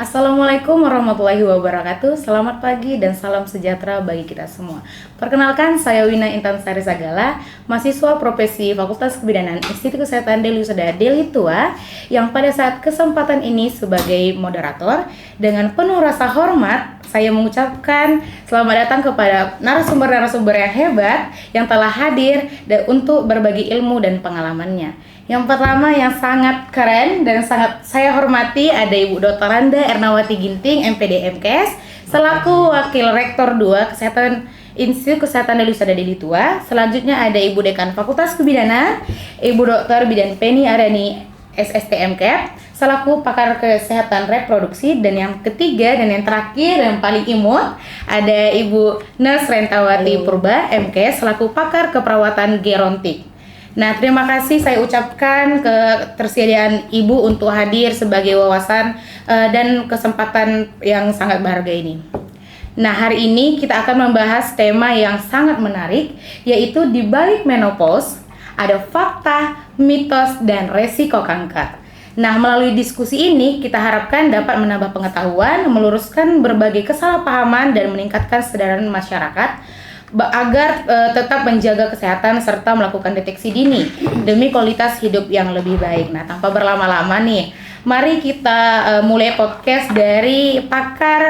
Assalamualaikum warahmatullahi wabarakatuh. Selamat pagi dan salam sejahtera bagi kita semua. Perkenalkan, saya Wina Intan Sari Sagala, mahasiswa profesi Fakultas Kebidanan Institut Kesehatan Deli Usada Deli Tua, yang pada saat kesempatan ini sebagai moderator dengan penuh rasa hormat saya mengucapkan selamat datang kepada narasumber-narasumber yang hebat yang telah hadir untuk berbagi ilmu dan pengalamannya. Yang pertama yang sangat keren dan sangat saya hormati ada Ibu Dr. Randa Ernawati Ginting, MPD MKes, selaku Wakil Rektor 2 Institut Kesehatan Deli Usada Deli Tua. Selanjutnya ada Ibu Dekan Fakultas Kebidanan, Ibu Dr. Bidan Penny Arani, SSTMK, selaku pakar kesehatan reproduksi. Dan yang ketiga dan yang terakhir yang paling imut ada Ibu Nurse Rentawati Purba, MK, selaku pakar keperawatan gerontik. Nah, terima kasih saya ucapkan ketersediaan Ibu untuk hadir sebagai wawasan dan kesempatan yang sangat berharga ini. Nah, hari ini kita akan membahas tema yang sangat menarik, yaitu di balik menopause ada fakta, mitos, dan resiko kanker. Nah, melalui diskusi ini kita harapkan dapat menambah pengetahuan, meluruskan berbagai kesalahpahaman, dan meningkatkan kesadaran masyarakat agar tetap menjaga kesehatan serta melakukan deteksi dini demi kualitas hidup yang lebih baik. Nah, tanpa berlama-lama nih, mari kita mulai podcast dari pakar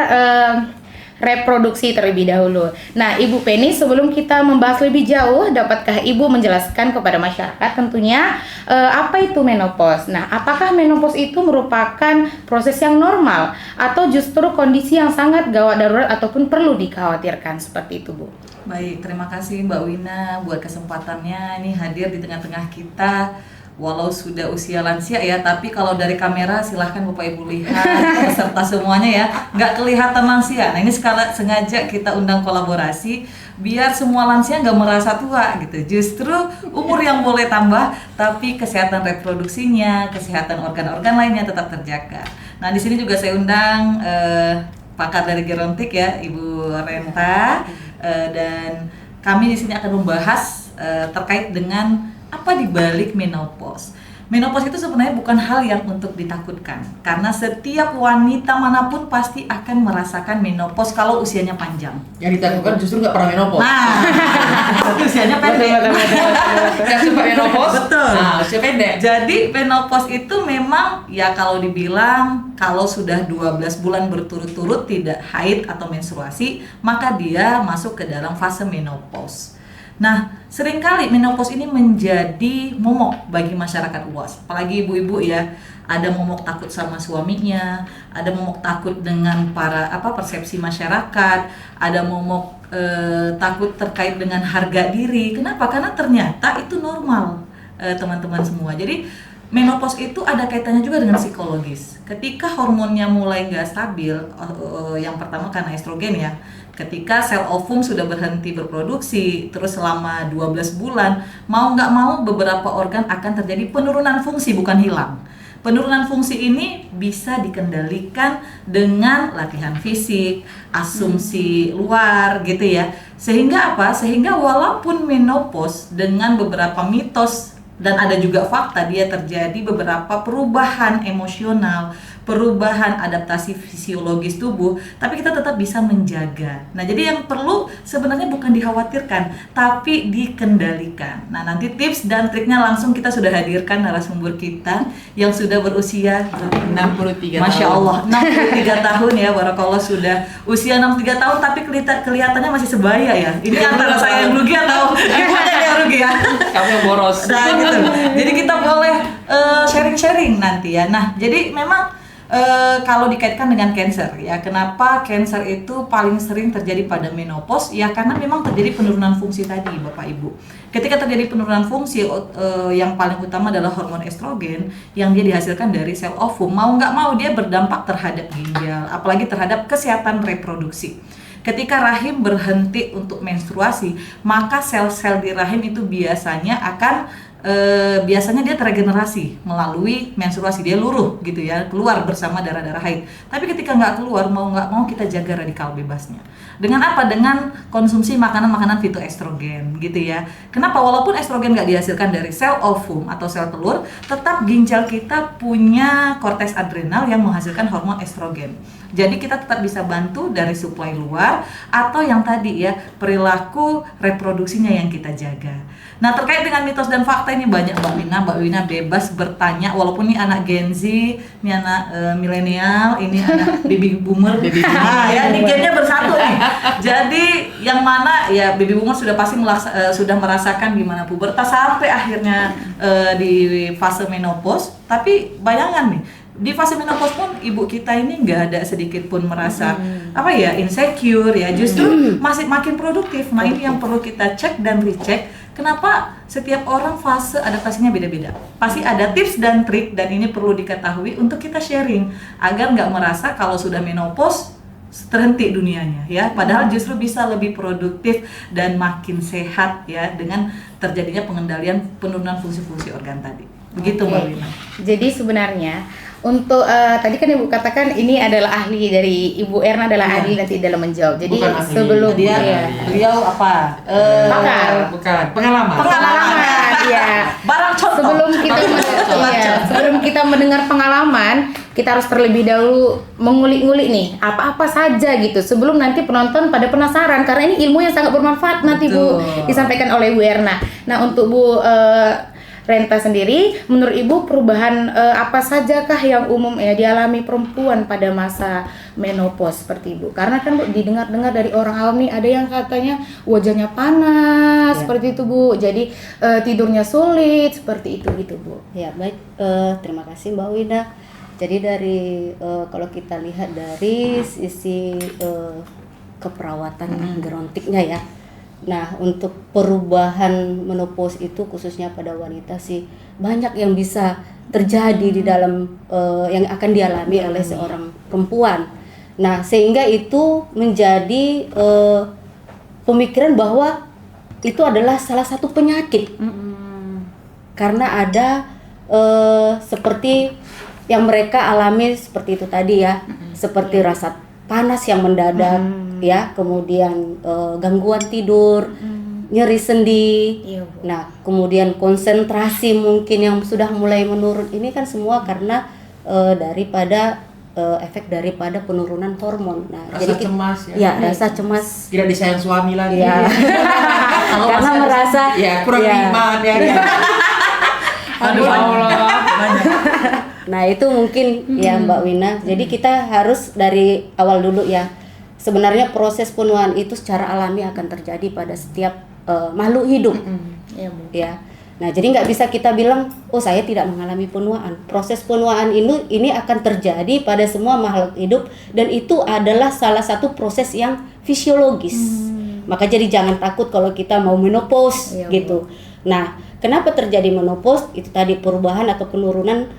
reproduksi terlebih dahulu. Nah, Ibu Penny, sebelum kita membahas lebih jauh, dapatkah Ibu menjelaskan kepada masyarakat tentunya apa itu menopause? Nah, apakah menopause itu merupakan proses yang normal atau justru kondisi yang sangat gawat darurat ataupun perlu dikhawatirkan seperti itu, Bu? Baik, terima kasih Mbak Wina buat kesempatannya ini hadir di tengah-tengah kita. Walau sudah usia lansia ya, tapi kalau dari kamera silahkan Bapak Ibu lihat peserta semuanya ya, nggak kelihatan lansia. Nah, ini sengaja kita undang kolaborasi biar semua lansia nggak merasa tua gitu. Justru umur yang boleh tambah, tapi kesehatan reproduksinya, kesehatan organ-organ lainnya tetap terjaga. Nah, di sini juga saya undang pakar dari gerontik ya, Ibu Renta, dan kami di sini akan membahas terkait dengan apa di balik menopause. Menopause itu sebenarnya bukan hal yang untuk ditakutkan, karena setiap wanita manapun pasti akan merasakan menopause kalau usianya panjang. Yang ditakutkan justru nggak pernah menopause. Nah, usianya pendek. Yang suka menopause, betul. Nah, usia pendek. Jadi menopause itu memang ya kalau dibilang kalau sudah 12 bulan berturut-turut tidak haid atau menstruasi, maka dia masuk ke dalam fase menopause. Nah, seringkali menopause ini menjadi momok bagi masyarakat luas, apalagi ibu-ibu ya. Ada momok takut sama suaminya, ada momok takut dengan persepsi masyarakat, ada momok takut terkait dengan harga diri. Kenapa? Karena ternyata itu normal, teman-teman semua. Jadi menopause itu ada kaitannya juga dengan psikologis. Ketika hormonnya mulai nggak stabil, yang pertama karena estrogen ya. Ketika sel ovum sudah berhenti berproduksi, terus selama 12 bulan, mau nggak mau beberapa organ akan terjadi penurunan fungsi, bukan hilang. Penurunan fungsi ini bisa dikendalikan dengan latihan fisik, asumsi luar gitu ya. Sehingga apa? Sehingga walaupun menopause dengan beberapa mitos dan ada juga fakta, dia terjadi beberapa perubahan emosional, perubahan adaptasi fisiologis tubuh, tapi kita tetap bisa menjaga. Nah, jadi yang perlu sebenarnya bukan dikhawatirkan, tapi dikendalikan. Nah, nanti tips dan triknya langsung kita sudah hadirkan narasumber kita yang sudah berusia 63 Masya tahun. Allah, 63 tahun ya, barakallah, sudah usia 63 tahun tapi kelihatannya masih sebaya ya. Ini antara saya yang rugi atau ibunya yang rugi ya? Kamu yang boros. Nah, gitu. Jadi kita boleh sharing-sharing nanti ya. Nah, jadi memang kalau dikaitkan dengan cancer ya, kenapa cancer itu paling sering terjadi pada menopause? Ya karena memang terjadi penurunan fungsi tadi, Bapak Ibu. Ketika terjadi penurunan fungsi, yang paling utama adalah hormon estrogen yang dia dihasilkan dari sel ovum. Mau nggak mau dia berdampak terhadap ginjal, apalagi terhadap kesehatan reproduksi. Ketika rahim berhenti untuk menstruasi, maka sel-sel di rahim itu biasanya akan biasanya dia teregenerasi melalui menstruasi, dia luruh gitu ya, keluar bersama darah-darah haid. Tapi ketika nggak keluar, mau nggak mau kita jaga radikal bebasnya. Dengan apa? Dengan konsumsi makanan-makanan fitoestrogen gitu ya. Kenapa? Walaupun estrogen nggak dihasilkan dari sel ovum atau sel telur, tetap ginjal kita punya korteks adrenal yang menghasilkan hormon estrogen. Jadi kita tetap bisa bantu dari suplai luar atau yang tadi ya, perilaku reproduksinya yang kita jaga. Nah, terkait dengan mitos dan fakta ini banyak Mbak Wina bebas bertanya, walaupun ini anak Gen Z, ini anak milenial, ini anak baby boomer. Nah, ya ini gennya bersatu nih. Jadi yang mana ya baby boomer sudah pasti sudah merasakan gimana pubertas sampai akhirnya di fase menopause. Tapi bayangan nih, di fase menopause pun ibu kita ini nggak ada sedikit pun merasa insecure ya, justru masih makin produktif. Nah, ini yang perlu kita cek dan recheck. Kenapa setiap orang fase adaptasinya beda-beda? Pasti ada tips dan trik, dan ini perlu diketahui untuk kita sharing agar nggak merasa kalau sudah menopause terhenti dunianya ya. Padahal justru bisa lebih produktif dan makin sehat ya dengan terjadinya pengendalian penurunan fungsi-fungsi organ tadi. Begitu Mbak Wina. Jadi sebenarnya untuk tadi kan Ibu katakan ini adalah ahli dari Ibu Erna adalah ahli nanti dalam menjawab. Jadi Bukan ahli. sebelum Beliau apa? pakar. Bukan, pengalaman. Ya. Barang contoh. Sebelum kita mendengar pengalaman, kita harus terlebih dahulu mengulik-ngulik nih apa-apa saja gitu sebelum nanti penonton pada penasaran, karena ini ilmu yang sangat bermanfaat nanti Bu disampaikan oleh Bu Erna. Nah, untuk Bu Renta sendiri, menurut Ibu perubahan apa sajakah yang umum ya dialami perempuan pada masa menopause seperti Ibu? Karena kan Bu didengar-dengar dari orang awam nih, ada yang katanya wajahnya panas seperti itu Bu, jadi tidurnya sulit seperti itu gitu Bu. Ya baik, terima kasih Mbak Wina. Jadi dari kalau kita lihat dari sisi keperawatan gerontiknya ya. Nah, untuk perubahan menopause itu khususnya pada wanita sih banyak yang bisa terjadi di dalam yang akan dialami oleh seorang perempuan. Nah, sehingga itu menjadi pemikiran bahwa itu adalah salah satu penyakit. Karena ada seperti yang mereka alami seperti itu tadi ya, seperti rasa panas yang mendadak ya, kemudian gangguan tidur, nyeri sendi. Nah, kemudian konsentrasi mungkin yang sudah mulai menurun. Ini kan semua karena daripada efek daripada penurunan hormon. Nah, Rasa cemas ya. Ya, rasa cemas. Tidak disayang suami lagi. Ya. Karena merasa kurang iman ya. Aduh Allah. Nah, itu mungkin ya Mbak Wina. Jadi kita harus dari awal dulu ya. Sebenarnya proses penuaan itu secara alami akan terjadi pada setiap makhluk hidup. Ya. Nah, jadi nggak bisa kita bilang, oh saya tidak mengalami penuaan. Proses penuaan ini akan terjadi pada semua makhluk hidup, dan itu adalah salah satu proses yang fisiologis. Maka jadi jangan takut kalau kita mau menopause gitu. Nah, kenapa terjadi menopause? Itu tadi perubahan atau penurunan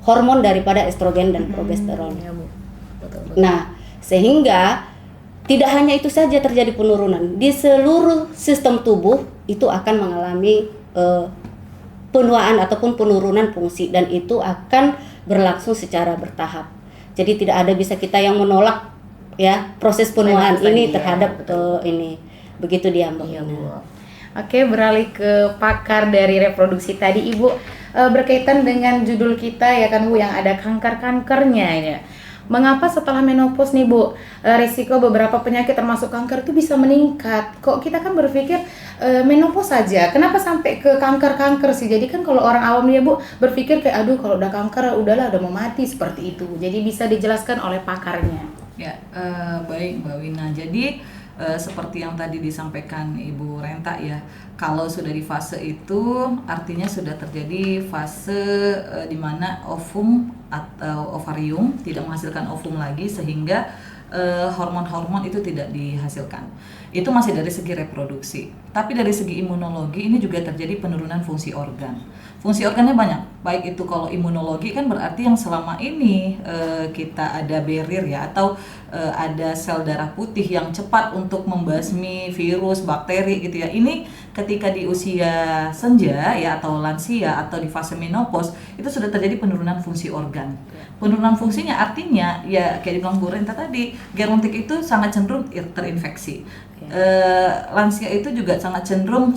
hormon daripada estrogen dan progesteron. Nah, sehingga tidak hanya itu saja terjadi penurunan, di seluruh sistem tubuh itu akan mengalami penuaan ataupun penurunan fungsi, dan itu akan berlangsung secara bertahap. Jadi tidak ada bisa kita yang menolak ya proses penuaan ini terhadap ini. Begitu dia Mbak Wina. Oke, beralih ke pakar dari reproduksi tadi Ibu, berkaitan dengan judul kita ya kan Bu, yang ada kanker-kankernya ya. Mengapa setelah menopause nih Bu, risiko beberapa penyakit termasuk kanker itu bisa meningkat? Kok kita kan berpikir menopause saja, kenapa sampai ke kanker-kanker sih? Jadi kan kalau orang awam ya Bu berpikir kayak aduh kalau udah kanker udahlah udah mau mati seperti itu. Jadi bisa dijelaskan oleh pakarnya. Ya, baik Mbak Wina. Jadi seperti yang tadi disampaikan Ibu Renta ya, kalau sudah di fase itu artinya sudah terjadi fase di mana ovum atau ovarium tidak menghasilkan ovum lagi, sehingga hormon-hormon itu tidak dihasilkan. Itu masih dari segi reproduksi. Tapi dari segi imunologi ini juga terjadi penurunan fungsi organ. Fungsi organnya banyak, baik itu kalau imunologi kan berarti yang selama ini kita ada barrier ya, atau ada sel darah putih yang cepat untuk membasmi virus, bakteri gitu ya. Ini ketika di usia senja ya atau lansia atau di fase menopause itu sudah terjadi penurunan fungsi organ. Penurunan fungsinya artinya ya kayak dibilang Bu Renta tadi, gerontik itu sangat cenderung terinfeksi. Lansia itu juga sangat cenderung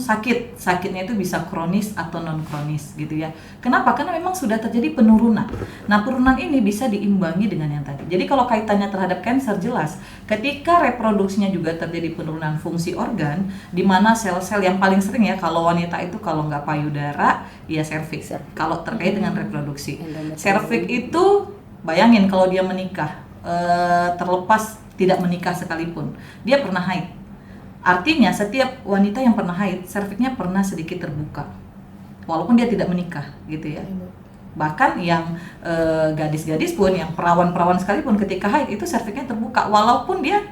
sakitnya itu bisa kronis atau non kronis gitu ya. Kenapa? Karena memang sudah terjadi penurunan. Nah, penurunan ini bisa diimbangi dengan yang tadi. Jadi kalau kaitannya terhadap kanker jelas, ketika reproduksinya juga terjadi penurunan fungsi organ, di mana sel-sel yang paling sering ya kalau wanita itu kalau nggak payudara, ya serviks. Kalau terkait dengan reproduksi, serviks itu bayangin kalau dia menikah, terlepas tidak menikah sekalipun, dia pernah haid. Artinya setiap wanita yang pernah haid, serviksnya pernah sedikit terbuka, walaupun dia tidak menikah, gitu ya. Bahkan yang gadis-gadis pun, yang perawan-perawan sekalipun ketika haid itu serviksnya terbuka, walaupun dia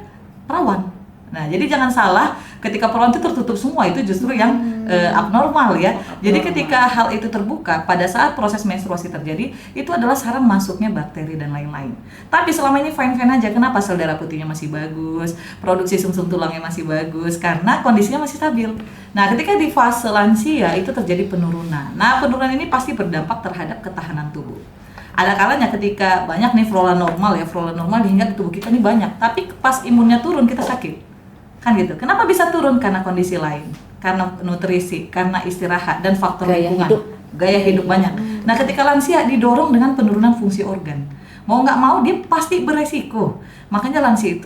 perawan. Nah, jadi jangan salah, ketika perawan itu tertutup semua, itu justru yang abnormal ya. Jadi ketika hal itu terbuka, pada saat proses menstruasi terjadi, itu adalah sarang masuknya bakteri dan lain-lain. Tapi selama ini fine-fine aja, kenapa sel darah putihnya masih bagus, produksi sumsum tulangnya masih bagus, karena kondisinya masih stabil. Nah, ketika di fase lansia, itu terjadi penurunan. Nah, penurunan ini pasti berdampak terhadap ketahanan tubuh. Ada kalanya ketika banyak nih flora normal hingga tubuh kita nih banyak, tapi pas imunnya turun kita sakit. Kan gitu. Kenapa bisa turun? Karena kondisi lain, karena nutrisi, karena istirahat dan faktor lingkungan, gaya hidup banyak. Nah, ketika lansia didorong dengan penurunan fungsi organ, mau nggak mau dia pasti beresiko. Makanya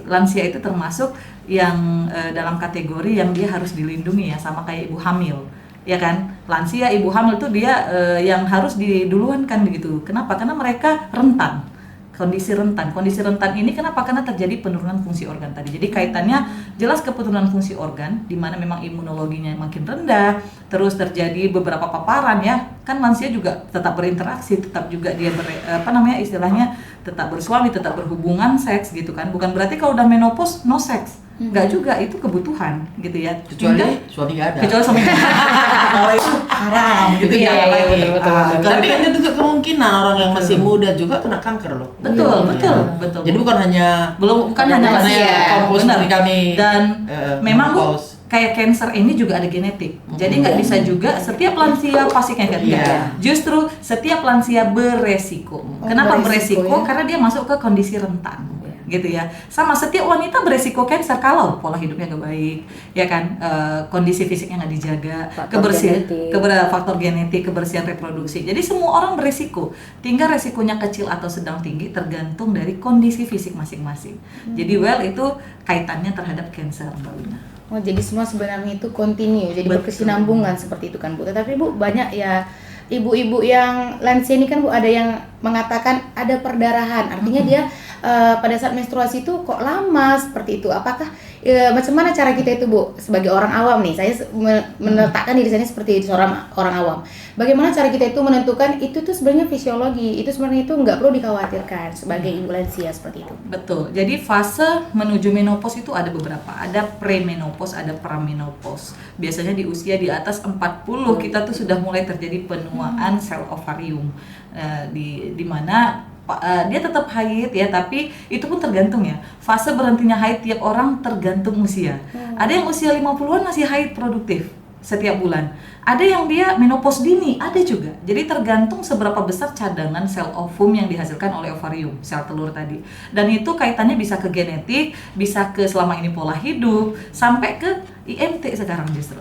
lansia itu termasuk yang dalam kategori yang dia harus dilindungi ya, sama kayak ibu hamil, ya kan? Lansia ibu hamil itu dia yang harus diduluankan begitu. Kenapa? Karena mereka rentan. Kondisi rentan ini kenapa? Karena terjadi penurunan fungsi organ tadi. Jadi kaitannya jelas ke penurunan fungsi organ, di mana memang imunologinya makin rendah, terus terjadi beberapa paparan ya. Kan lansia juga tetap berinteraksi, tetap juga dia istilahnya tetap bersuami, tetap berhubungan seks gitu kan. Bukan berarti kalau udah menopause no seks. Enggak juga, itu kebutuhan gitu ya. Kecuali suami nggak ada. Kecuali suami nggak ada. Kalau itu haram gitu ya. Betul. Tapi kan itu juga kemungkinan orang yang masih muda juga kena kanker loh. Betul. Jadi bukan hanya lansia. kompos dari kami dan memang Bu, kayak cancer ini juga ada genetik. Jadi nggak bisa juga setiap lansia pasti kanker. Justru setiap lansia beresiko. Kenapa beresiko? Karena dia masuk ke kondisi rentan. Gitu ya. Sama setiap wanita beresiko kanker kalau pola hidupnya nggak baik, ya kan, kondisi fisiknya nggak dijaga, faktor genetik, kebersihan reproduksi. Jadi semua orang beresiko. Tinggal resikonya kecil atau sedang tinggi tergantung dari kondisi fisik masing-masing. Jadi itu kaitannya terhadap kanker, Mbak Wina. Oh, jadi semua sebenarnya itu continue, jadi berkesinambungan seperti itu kan Bu. Tetapi Bu, banyak ya ibu-ibu yang lansia ini kan Bu, ada yang mengatakan ada perdarahan, artinya dia pada saat menstruasi itu kok lama seperti itu. Apakah macam mana cara kita itu Bu sebagai orang awam nih? Saya meletakkan diri saya seperti seorang orang awam. Bagaimana cara kita itu menentukan itu tuh sebenarnya fisiologi, itu sebenarnya itu nggak perlu dikhawatirkan sebagai ibu lansia seperti itu. Betul. Jadi fase menuju menopause itu ada beberapa. Ada premenopause, ada pramenopause. Biasanya di usia di atas 40 kita tuh sudah mulai terjadi penuaan sel ovarium. Di mana dia tetap haid ya, tapi itu pun tergantung ya. Fase berhentinya haid tiap orang tergantung usia. Ada yang usia 50-an masih haid produktif setiap bulan. Ada yang dia menopause dini, ada juga. Jadi tergantung seberapa besar cadangan sel ovum yang dihasilkan oleh ovarium, sel telur tadi. Dan itu kaitannya bisa ke genetik, bisa ke selama ini pola hidup, sampai ke IMT sekarang justru.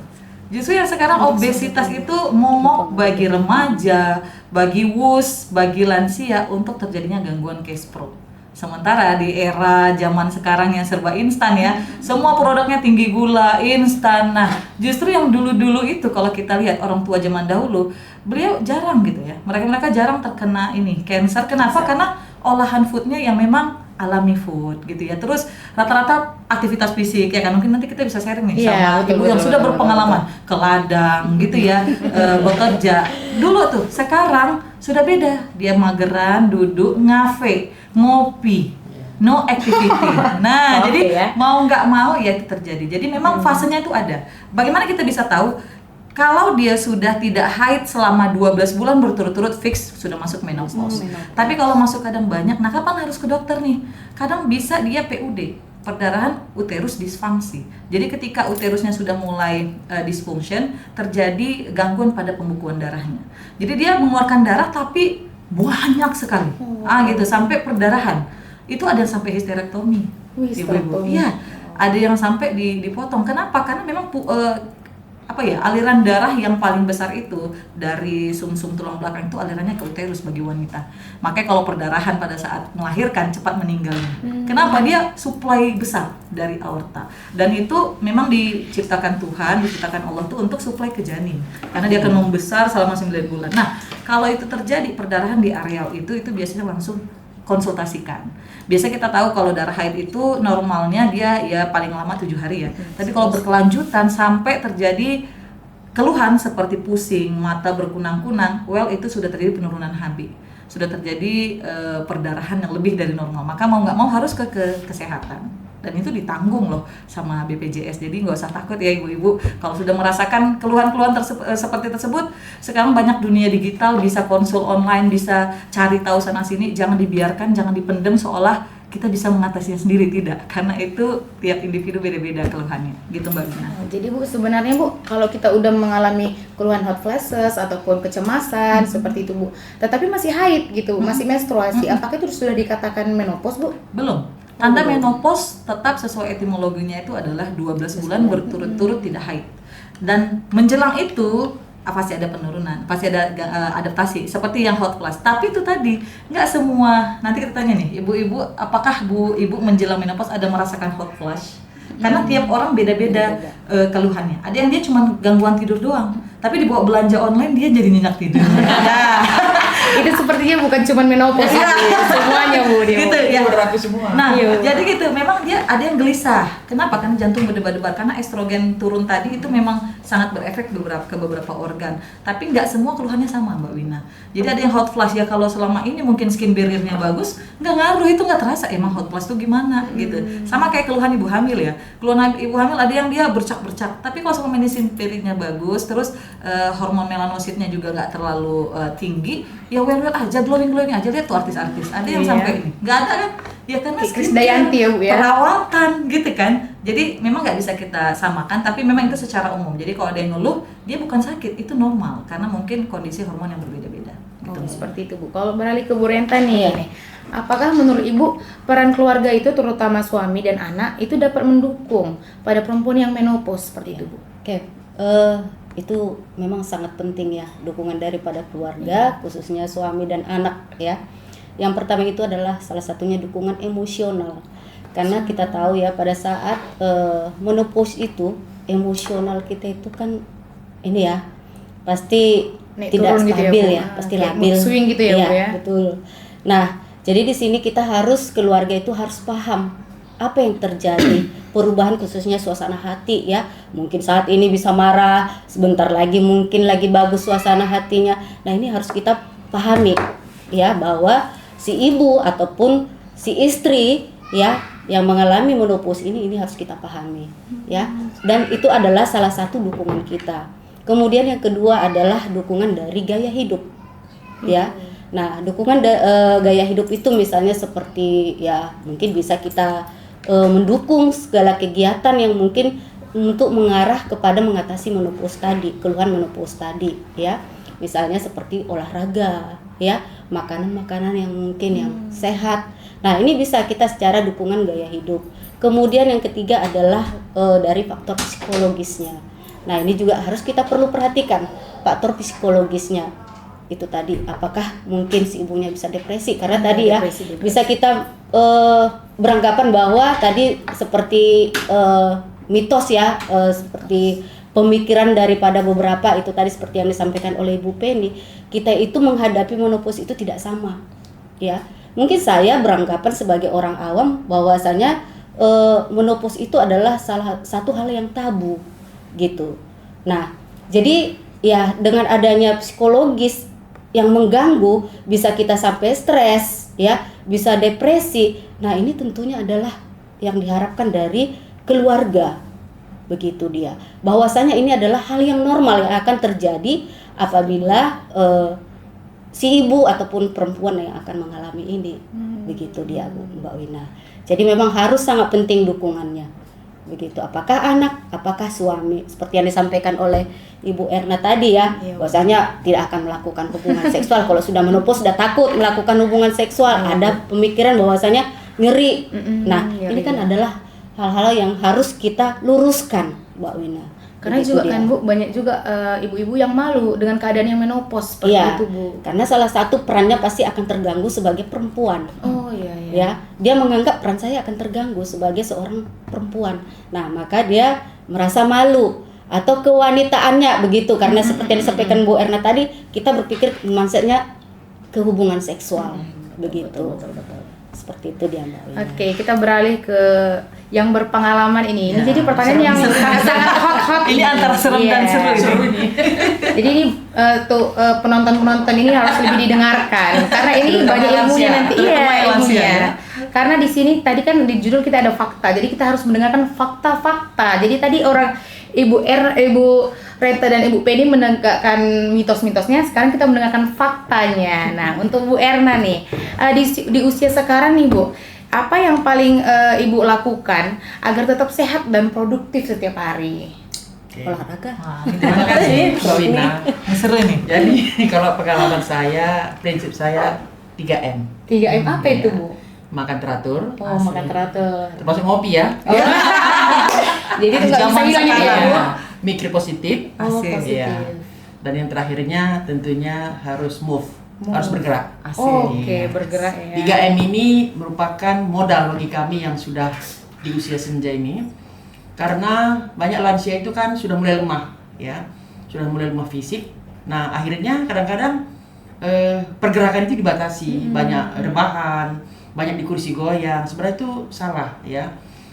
Justru yang sekarang obesitas itu momok bagi remaja, bagi wus, bagi lansia untuk terjadinya gangguan gastro. Sementara di era zaman sekarang yang serba instan ya, semua produknya tinggi gula, instan. Nah, justru yang dulu-dulu itu kalau kita lihat orang tua zaman dahulu, beliau jarang gitu ya. Mereka jarang terkena ini, cancer. Kenapa? Karena olahan foodnya yang memang alami food gitu ya. Terus rata-rata aktivitas fisik ya kan, mungkin nanti kita bisa sharing nih sama ibu yang sudah berpengalaman ke ladang gitu ya, bekerja dulu tuh. Sekarang sudah beda, dia mageran, duduk, ngafe, ngopi, no activity. Nah, jadi mau nggak mau ya itu terjadi. Jadi memang fasenya itu ada. Bagaimana kita bisa tahu? Kalau dia sudah tidak haid selama 12 bulan berturut-turut fix sudah masuk menopause. Tapi kalau masuk kadang banyak, nah kapan harus ke dokter nih? Kadang bisa dia PUD, perdarahan uterus disfungsi. Jadi ketika uterusnya sudah mulai dysfunction, terjadi gangguan pada pembukuan darahnya. Jadi dia mengeluarkan darah tapi banyak sekali. Gitu sampai perdarahan. Itu ada yang sampai histerektomi. Wih, Ibu-ibu. Iya, ada yang sampai dipotong. Kenapa? Karena memang aliran darah yang paling besar itu dari sumsum tulang belakang itu alirannya ke uterus bagi wanita. Makanya kalau perdarahan pada saat melahirkan cepat meninggalnya. Kenapa? Dia suplai besar dari aorta. Dan itu memang diciptakan Tuhan, diciptakan Allah tuh untuk suplai ke janin. Karena dia akan membesar selama 9 bulan. Nah, kalau itu terjadi perdarahan di areal itu biasanya langsung konsultasikan. Biasa kita tahu kalau darah haid itu normalnya dia ya paling lama 7 hari ya. Tapi kalau berkelanjutan sampai terjadi keluhan seperti pusing, mata berkunang-kunang, itu sudah terjadi penurunan HB. Sudah terjadi perdarahan yang lebih dari normal. Maka mau nggak mau harus ke kesehatan. Dan itu ditanggung loh sama BPJS. Jadi nggak usah takut ya ibu-ibu kalau sudah merasakan keluhan-keluhan seperti tersebut. Sekarang banyak dunia digital, bisa konsul online, bisa cari tahu sana sini. Jangan dibiarkan, jangan dipendem seolah kita bisa mengatasinya sendiri, tidak. Karena itu tiap individu beda-beda keluhannya. Gitu Mbak Wina. Jadi Bu, sebenarnya Bu, kalau kita udah mengalami keluhan hot flashes ataupun kecemasan seperti itu Bu, tetapi masih haid gitu, masih menstruasi, apakah itu sudah dikatakan menopause Bu? Belum. Tanda menopause tetap sesuai etimologinya itu adalah 12 bulan berturut-turut tidak haid. Dan menjelang itu pasti ada penurunan, pasti ada adaptasi seperti yang hot flash. Tapi itu tadi nggak semua. Nanti kita tanya nih, ibu-ibu, apakah ibu menjelang menopause ada merasakan hot flash? Karena tiap orang beda-beda keluhannya. Ada yang dia cuma gangguan tidur doang, tapi dibawa belanja online dia jadi nyenyak tidur. Itu sepertinya bukan cuma menopause Bu, semuanya Bu dia. Gitu ya. Berlaku semua. Nah, jadi gitu, memang dia ada yang gelisah. Kenapa? Karena jantung berdebar-debar, karena estrogen turun tadi itu memang sangat berefek ke beberapa organ. Tapi nggak semua keluhannya sama Mbak Wina. Jadi ada yang hot flash ya, kalau selama ini mungkin skin barrier-nya bagus, nggak ngaruh, itu nggak terasa emang hot flash itu gimana gitu. Sama kayak keluhan ibu hamil ya. Keluhan ibu hamil ada yang dia bercak-bercak, tapi kalau selama ini skin barrier-nya bagus, terus hormon melanositnya juga nggak terlalu tinggi, ya well aja, glowing aja. Lihat tuh artis-artis, ada yang sampai ini nggak ada kan ya, karena Krisdayanti ya Bu ya, perawatan gitu kan. Jadi memang nggak bisa kita samakan, tapi memang itu secara umum. Jadi kalau ada yang ngeluh, dia bukan sakit, itu normal karena mungkin kondisi hormon yang berbeda-beda gitu. Seperti itu Bu. Kalau beralih ke Bu Renta nih, apakah menurut Ibu peran keluarga itu terutama suami dan anak itu dapat mendukung pada perempuan yang menopause seperti itu Bu? Oke, itu memang sangat penting ya, dukungan daripada keluarga, khususnya suami dan anak ya. Yang pertama itu adalah salah satunya dukungan emosional. Karena kita tahu ya pada saat menopause itu emosional kita itu kan ini ya pasti tidak stabil ya, pasti labil. Swing gitu ya Bu ya. Betul. Nah, jadi di sini kita harus, keluarga itu harus paham apa yang terjadi, perubahan khususnya suasana hati ya. Mungkin saat ini bisa marah, sebentar lagi mungkin lagi bagus suasana hatinya. Nah, ini harus kita pahami ya, bahwa si ibu ataupun si istri ya yang mengalami menopause ini harus kita pahami ya. Dan itu adalah salah satu dukungan kita. Kemudian yang kedua adalah dukungan dari gaya hidup ya. Nah, dukungan gaya hidup itu misalnya seperti ya mungkin bisa kita mendukung segala kegiatan yang mungkin untuk mengarah kepada mengatasi menopause tadi, keluhan menopause tadi ya. Misalnya seperti olahraga ya, makanan-makanan yang mungkin yang sehat. Nah, ini bisa kita secara dukungan gaya hidup. Kemudian yang ketiga adalah dari faktor psikologisnya. Nah, ini juga harus kita perlu perhatikan faktor psikologisnya. Itu tadi, apakah mungkin si ibunya bisa depresi? Karena tadi ya depresi. Bisa kita beranggapan bahwa tadi seperti mitos ya, seperti pemikiran daripada beberapa itu tadi seperti yang disampaikan oleh Ibu Penny, kita itu menghadapi menopause itu tidak sama ya. Mungkin saya beranggapan sebagai orang awam bahwasanya menopause itu adalah salah satu hal yang tabu gitu. Nah, jadi ya dengan adanya psikologis yang mengganggu, bisa kita sampai stres ya, bisa depresi. Nah, ini tentunya adalah yang diharapkan dari keluarga. Begitu dia, bahwasanya ini adalah hal yang normal yang akan terjadi apabila si ibu ataupun perempuan yang akan mengalami ini Begitu dia Mbak Wina. Jadi memang harus sangat penting dukungannya. Begitu. Apakah anak, apakah suami, seperti yang disampaikan oleh Ibu Erna tadi ya, bahwasanya tidak akan melakukan hubungan seksual kalau sudah menopause, sudah takut melakukan hubungan seksual, ada pemikiran bahwasanya ngeri. Nah, ini kan adalah hal-hal yang harus kita luruskan, Mbak Wina. Karena Begitu juga dia. kan Bu, banyak juga ibu-ibu yang malu dengan keadaan yang menopause seperti Iya, itu Bu. karena salah satu perannya pasti akan terganggu sebagai perempuan. Oh iya iya. Ya, dia menganggap peran saya akan terganggu sebagai seorang perempuan. Nah, maka dia merasa malu atau kewanitaannya begitu, karena seperti yang disampaikan Bu Erna tadi, kita berpikir mindsetnya ke hubungan seksual begitu. Betul. Seperti itu dia Mbak Wina. Oke, kita beralih ke yang berpengalaman ini. Ini Ya, jadi pertanyaan yang sangat hot Ini antara serem dan seru ini. Jadi ini penonton-penonton ini harus lebih didengarkan karena ini banyak ilmunya nanti. Terutama yang lansia, ya. Karena di sini tadi kan di judul kita ada fakta. Jadi kita harus mendengarkan fakta-fakta. Jadi tadi orang Ibu Reta dan Ibu Penny menegakkan mitos-mitosnya, sekarang kita mendengarkan faktanya. Nah, untuk Bu Erna nih, di usia sekarang nih Bu, apa yang paling Ibu lakukan agar tetap sehat dan produktif setiap hari? Olahraga. Wah, Terima kasih Mbak Wina. ini seru nih. Jadi kalau pengalaman saya, prinsip saya 3M. 3M apa itu Iya. Bu? Makan teratur, Oh, makan teratur. termasuk ngopi ya. Jadi itu nggak bisa Zaman hilang itu ya Bu? Iya. Mikir positif. Oh, Asik. positif. Iya. Dan yang terakhirnya tentunya harus move, harus bergerak. Asik. Oke, bergerak ya. 3M ini merupakan modal bagi kami yang sudah di usia senja ini. Karena banyak lansia itu kan sudah mulai lemah, ya. Sudah mulai lemah fisik. Nah, akhirnya kadang-kadang pergerakan itu dibatasi, banyak rebahan, banyak di kursi goyang. Sebenarnya itu salah, ya.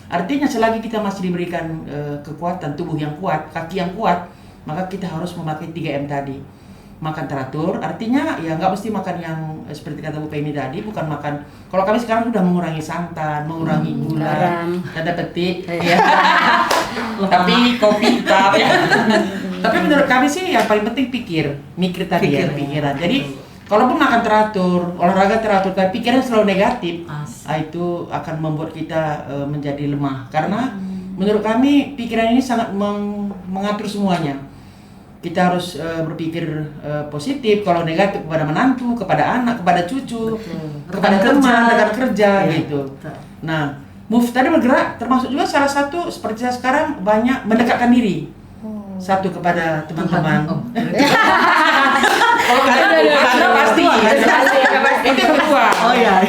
Artinya selagi kita masih diberikan kekuatan tubuh yang kuat, kaki yang kuat, maka kita harus memakai 3M tadi. Makan teratur, artinya ya nggak mesti makan yang seperti kata Bu Penny tadi, bukan makan. Kalau kami sekarang sudah mengurangi santan, mengurangi gula, garam. tanda petik, ya. Tapi kopi tetap ya. Tapi menurut kami sih yang paling penting mikir tadi ya, pikiran. Jadi kalaupun makan teratur, olahraga teratur, tapi pikiran selalu negatif, itu akan membuat kita menjadi lemah. Karena menurut kami pikiran ini sangat mengatur semuanya. Kita harus berpikir positif, kalau negatif kepada menantu, kepada anak, kepada cucu, kepada teman, rekan kerja gitu. Nah, move tadi bergerak termasuk juga salah satu seperti saya sekarang banyak mendekatkan diri. Satu kepada teman-teman. Kalau karena pasti itu yang kedua. Oh iya.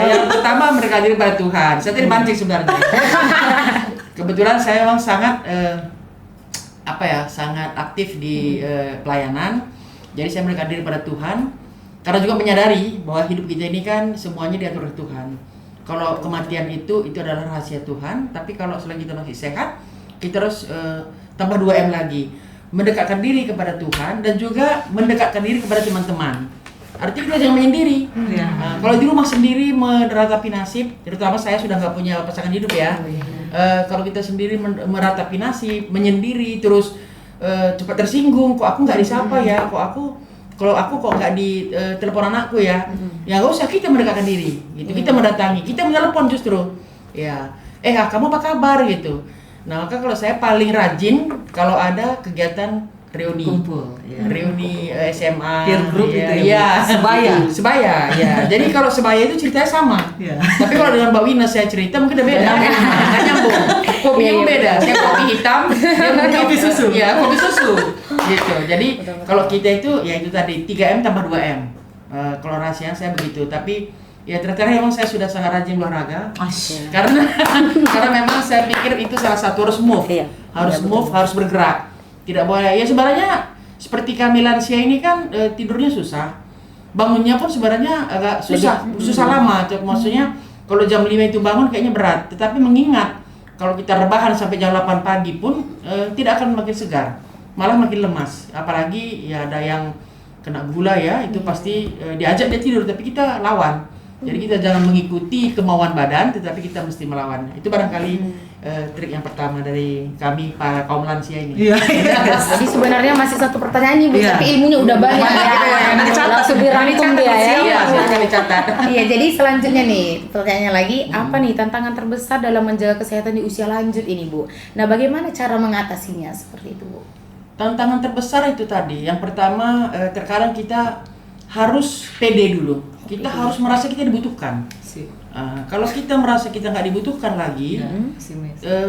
Yang pertama mendekatkan diri pada Tuhan. Saya tadi mancing sebenarnya. Kebetulan saya memang sangat sangat aktif di pelayanan. Jadi saya mendekatkan diri pada Tuhan karena juga menyadari bahwa hidup kita ini kan semuanya diatur oleh Tuhan. Kalau kematian itu adalah rahasia Tuhan, tapi kalau selagi kita masih sehat, kita harus tambah 2M lagi, mendekatkan diri kepada Tuhan dan juga mendekatkan diri kepada teman-teman. Artinya kita jangan menyendiri. Kalau di rumah sendiri meratapi nasib, terutama saya sudah nggak punya pasangan hidup ya. Kalau kita sendiri meratapi nasib, menyendiri, terus cepat tersinggung, kok aku nggak disapa ya, kalau aku kok nggak di telepon anakku ya, ya nggak usah, kita mendekatkan diri, gitu. Kita mendatangi, kita menelepon justru, ya, kamu apa kabar gitu. Nah, maka kalau saya paling rajin kalau ada kegiatan reuni, Kumpul, ya. reuni SMA, Peer group ya, itu ya, ya, sebaya, ya. Jadi kalau sebaya itu ceritanya sama. Ya. Tapi kalau dengan Mbak Wina saya cerita mungkin udah beda, nggak nyambung. Kopinya pun beda, saya kopi hitam, dia mungkin Kopi susu. Ya, kopi susu, gitu. Jadi kalau kita itu, ya itu tadi 3M tambah 2M. Kalau rahasianya saya begitu, tapi ya ternyata memang saya sudah sangat rajin olahraga. Karena memang saya pikir itu salah satu harus move, harus bergerak, tidak boleh. Ya sebenarnya seperti kami lansia ini kan tidurnya susah, bangunnya pun sebenarnya agak susah lama. Maksudnya kalau jam 5 itu bangun kayaknya berat, tetapi mengingat kalau kita rebahan sampai jam 8 pagi pun tidak akan makin segar, malah makin lemas. Apalagi ya ada yang kena gula ya, itu pasti diajak dia tidur tapi kita lawan. Jadi kita jangan mengikuti kemauan badan, tetapi kita mesti melawannya. Itu barangkali trik yang pertama dari kami para kaum lansia ini. Iya. Jadi sebenarnya masih satu pertanyaan nih Bu, Iya. tapi ilmunya udah banyak Banyak ya. gitu ya, yang dicatat. Langsung dirangkum dia ya. Iya, silakan dicatat. Iya, jadi selanjutnya nih pertanyaannya lagi, apa nih tantangan terbesar dalam menjaga kesehatan di usia lanjut ini Bu? Nah, bagaimana cara mengatasinya seperti itu Bu? Tantangan terbesar itu tadi. Yang pertama, terkadang kita harus pede dulu. Kita harus merasa kita dibutuhkan. Kalau kita merasa kita nggak dibutuhkan lagi,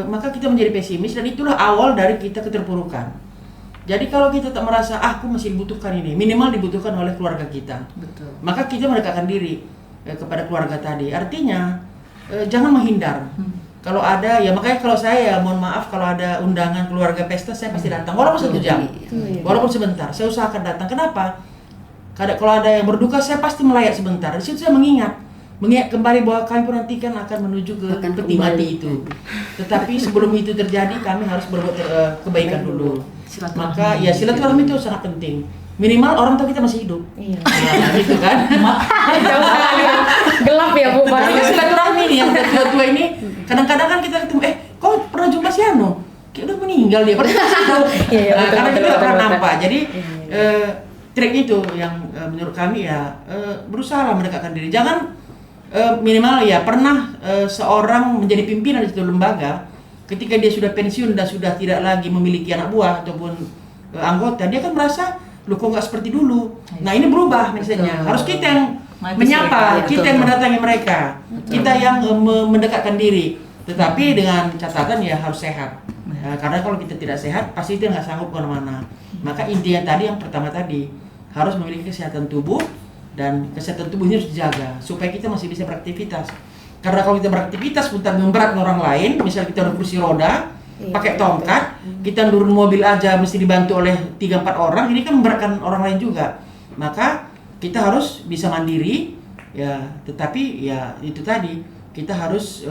maka kita menjadi pesimis dan itulah awal dari kita keterpurukan. Jadi kalau kita tak merasa aku masih dibutuhkan ini, minimal dibutuhkan oleh keluarga kita. Betul. Maka kita mendekatkan diri kepada keluarga tadi. Artinya jangan menghindar. Kalau ada ya makanya kalau saya mohon maaf kalau ada undangan keluarga pesta saya pasti datang walaupun 1 jam. Walaupun sebentar, saya usahakan datang. Kenapa? Kalau ada yang berduka saya pasti melayat sebentar. Di situ saya mengingat kembali bahwa kami pun nanti kan akan menuju ke peti mati itu. Tetapi sebelum itu terjadi kami harus berbuat kebaikan dulu. Maka ya silaturahmi itu sangat penting. Minimal orang tahu kita masih hidup. Iya. Nah, gitu kan. Jauh sekali ya. Gelap ya Bu. Betul, itu silaturahmi nih yang udah tua-tua ini. Kadang-kadang kan kita ketemu, kau pernah jumpa si Ano? Kayak udah meninggal dia, padahal masih hidup. Iya, Nah, betul, karena betul, kita nggak pernah betul, nampak. Jadi trik itu yang menurut kami ya berusaha mendekatkan diri. Jangan minimal ya pernah seorang menjadi pimpinan di suatu lembaga, ketika dia sudah pensiun dan sudah tidak lagi memiliki anak buah ataupun anggota, dia kan merasa lu kok nggak seperti dulu. Nah ini berubah misalnya. Harus kita yang menyapa, kita yang mendatangi mereka, kita yang mendekatkan diri. Tetapi dengan catatan ya harus sehat. Karena kalau kita tidak sehat, pasti kita nggak sanggup kemana-mana. Maka intinya tadi yang pertama tadi harus memiliki kesehatan tubuh. Dan kesehatan tubuh ini harus dijaga supaya kita masih bisa beraktivitas. Karena kalau kita beraktivitas pun memberatkan orang lain, misalnya kita udah kursi roda, pakai tongkat, kita turun mobil aja mesti dibantu oleh 3-4 orang, ini kan memberatkan orang lain juga. Maka kita harus bisa mandiri, ya. Tetapi ya itu tadi kita harus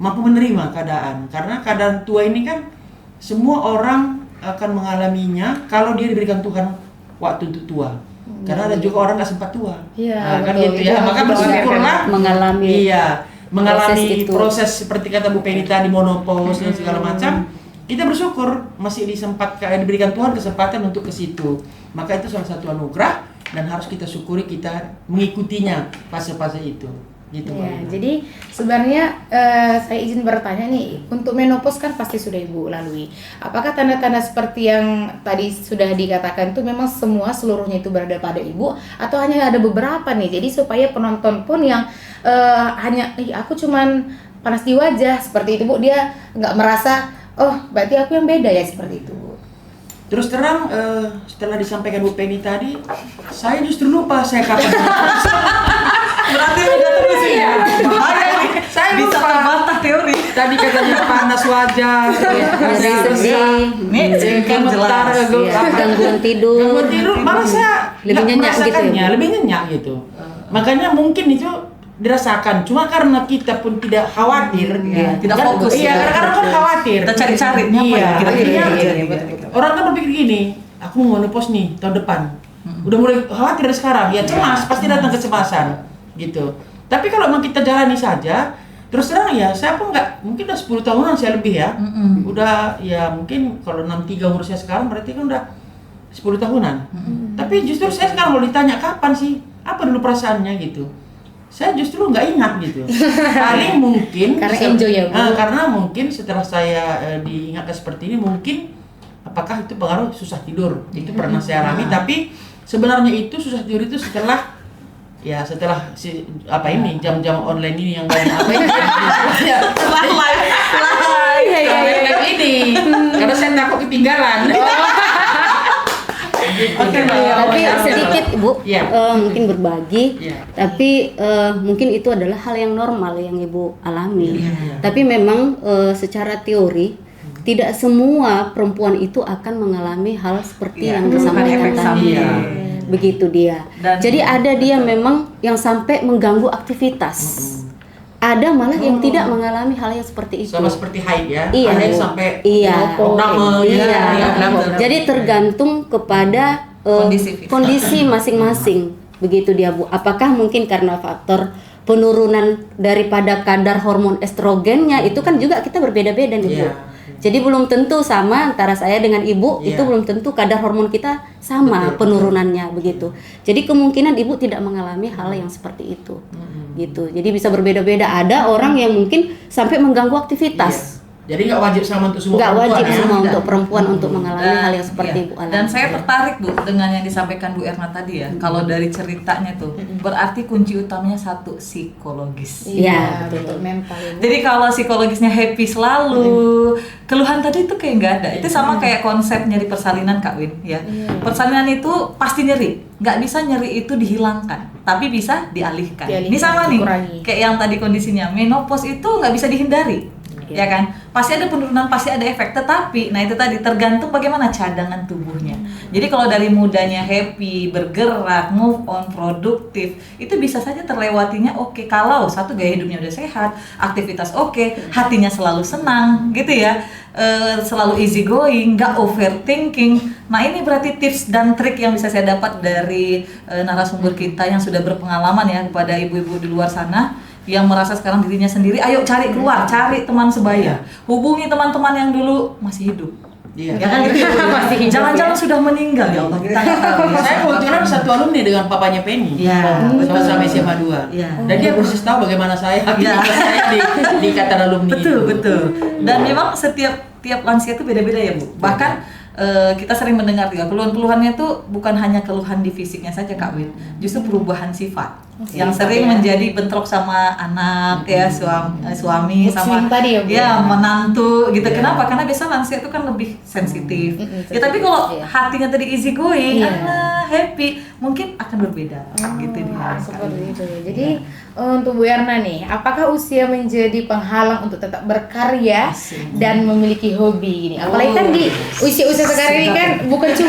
mampu menerima keadaan. Karena keadaan tua ini kan semua orang akan mengalaminya kalau dia diberikan Tuhan waktu untuk tua. Karena ada juga orang nggak sempat tua. Iya, kan betul. gitu ya. Maka bersyukurlah mengalami mengalami proses seperti kata Bu Penny tadi, menopause dan segala macam. Kita bersyukur masih diberikan Tuhan kesempatan untuk ke situ. Maka itu salah satu anugerah dan harus kita syukuri, kita mengikutinya fase-fase itu. Gitu, Ya, jadi sebenarnya saya izin bertanya nih, untuk menopause kan pasti sudah Ibu lalui. Apakah tanda-tanda seperti yang tadi sudah dikatakan itu memang seluruhnya itu berada pada Ibu atau hanya ada beberapa nih? Jadi supaya penonton pun yang hanya aku cuman panas di wajah seperti itu Bu, dia nggak merasa oh berarti aku yang beda ya seperti itu Bu. Terus terang setelah disampaikan Bu Penny tadi, saya justru lupa saya kapan. Berarti udah terus ya. Bahaya nih. Saya Bisa lupa. terbantah teori. Tadi katanya panas wajah, sedih, Nih, kan gemetar, jelas. gangguan tidur. gangguan tidur, malah saya Lebih nggak nyenyak gitu ya, merasakannya, Bu? lebih nyenyak gitu. Makanya mungkin itu dirasakan, cuma karena kita pun tidak khawatir, Tidak kan- fokus iya, ya. kadang-kadang kan khawatir. Kita cari-cari nih apa Iya, ya kira-kira akhirnya yang terjadi gitu. orang kan berpikir gini, aku mau menopause nih tahun depan, udah mulai khawatir dari sekarang, ya cemas, pasti datang kecemasan, gitu. Tapi kalau memang kita jalani saja, terus terang ya, saya pun nggak, mungkin udah 10 tahunan saya lebih ya, udah ya mungkin kalau 63 umur saya sekarang berarti kan udah 10 tahunan. Tapi justru saya sekarang kalau ditanya kapan sih, apa dulu perasaannya gitu, saya justru nggak ingat gitu. Paling mungkin Karena enjoy ya, Bu. karena mungkin setelah saya diingatkan seperti ini, mungkin apakah itu pengaruh susah tidur, itu pernah saya alami. Tapi sebenarnya itu susah tidur itu setelah jam-jam online ini yang banyak apa ini kayak ini, karena saya takut ketinggalan. Oke, Tapi sedikit Ibu, Iya. mungkin berbagi. Iya. Tapi mungkin itu adalah hal yang normal yang Ibu alami. Iya. Tapi memang secara teori tidak semua perempuan itu akan mengalami hal seperti Iya, yang bukan disampaikan efek tadi. samping. Begitu dia. Dan- Jadi ada dia memang yang sampai mengganggu aktivitas. Ada malah yang tidak mengalami hal yang seperti itu. Sama seperti haid ya, Iya. ada yang sampai Iya. opname, Iya. benar. Jadi tergantung kepada Kondisi fisik. kondisi masing-masing. Begitu dia Bu. Apakah mungkin karena faktor penurunan daripada kadar hormon estrogennya itu kan juga kita berbeda-beda nih, Bu. Iya. Jadi belum tentu sama antara saya dengan ibu, Iya. itu belum tentu kadar hormon kita sama Betul, penurunannya begitu. Jadi kemungkinan ibu tidak mengalami hal yang seperti itu. Gitu. Jadi bisa berbeda-beda. Ada orang yang mungkin sampai mengganggu aktivitas. Iya. Jadi nggak wajib sama untuk semua Nggak perempuan wajib ya? semua Tidak. untuk perempuan untuk mengalami hal yang seperti iya. ibu alami. Dan saya tertarik Bu dengan yang disampaikan Bu Erna tadi ya. Kalau dari ceritanya tuh, berarti kunci utamanya satu, psikologis. Iya, betul. Mental ibu. Jadi kalau psikologisnya happy selalu, keluhan tadi itu kayak nggak ada. Itu sama kayak konsep nyeri persalinan Kak Win ya. Persalinan itu pasti nyeri, nggak bisa nyeri itu dihilangkan, tapi bisa dialihkan. Ini sama nih, dikurangi. kayak yang tadi kondisinya menopause itu nggak bisa dihindari. Ya kan, pasti ada penurunan, pasti ada efek, tetapi nah itu tadi tergantung bagaimana cadangan tubuhnya. Jadi kalau dari mudanya happy, bergerak, move on, produktif, itu bisa saja terlewatinya oke. Kalau satu gaya hidupnya udah sehat, aktivitas oke, hatinya selalu senang gitu ya, selalu easy going, nggak overthinking. Nah ini berarti tips dan trik yang bisa saya dapat dari narasumber kita yang sudah berpengalaman ya, kepada ibu-ibu di luar sana yang merasa sekarang dirinya sendiri. Ayo cari keluar, cari teman sebaya, hubungi teman-teman yang dulu masih hidup. Iya. Ya kan gitu. Masih hidup, Jangan-jangan sudah meninggal ya Allah, kita nggak tahu ya. Saya kebetulan satu alumni dengan papanya Penny. Iya, betul. Sama SMA 2. Iya. Dan dia persis tahu bagaimana saya aktivitas saya di ikatan alumni Betul, itu. betul. Dan memang tiap lansia itu beda-beda ya Bu. Bahkan kita sering mendengar juga keluhan-keluhannya tuh bukan hanya keluhan di fisiknya saja Kak Win, justru perubahan sifat yang sering menjadi bentrok sama anak ya, suami Mood sama swing tadi ya, Bu? menantu gitu. Iya. Kenapa? Karena biasa lansia itu kan lebih sensitif. Ya tapi sensitif, kalau iya. hatinya tadi easy going, Iya. happy, mungkin akan berbeda gitu dia. Seperti itu ya. Jadi untuk Bu Erna nih, apakah usia menjadi penghalang untuk tetap berkarya Asik. dan memiliki hobi gini? Apalagi kan di usia-usia sekarang ini kan bukan Pas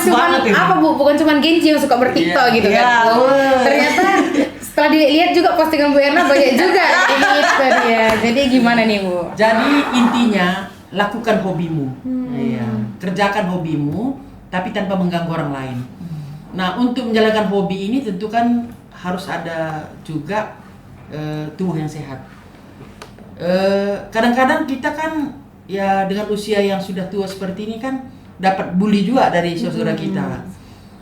cuman banget ini. apa Bu, bukan cuman Genji yang suka bertiktok Iya. gitu Iya, kan. bener. Ternyata setelah dilihat juga postingan Bu Erna banyak juga ini itu dia. Jadi gimana nih Bu? Jadi intinya lakukan hobimu. Iya. Kerjakan hobimu tapi tanpa mengganggu orang lain. Nah, untuk menjalankan hobi ini tentu kan harus ada juga tubuh yang sehat. Kadang-kadang kita kan ya dengan usia yang sudah tua seperti ini kan dapat bully juga dari saudara kita.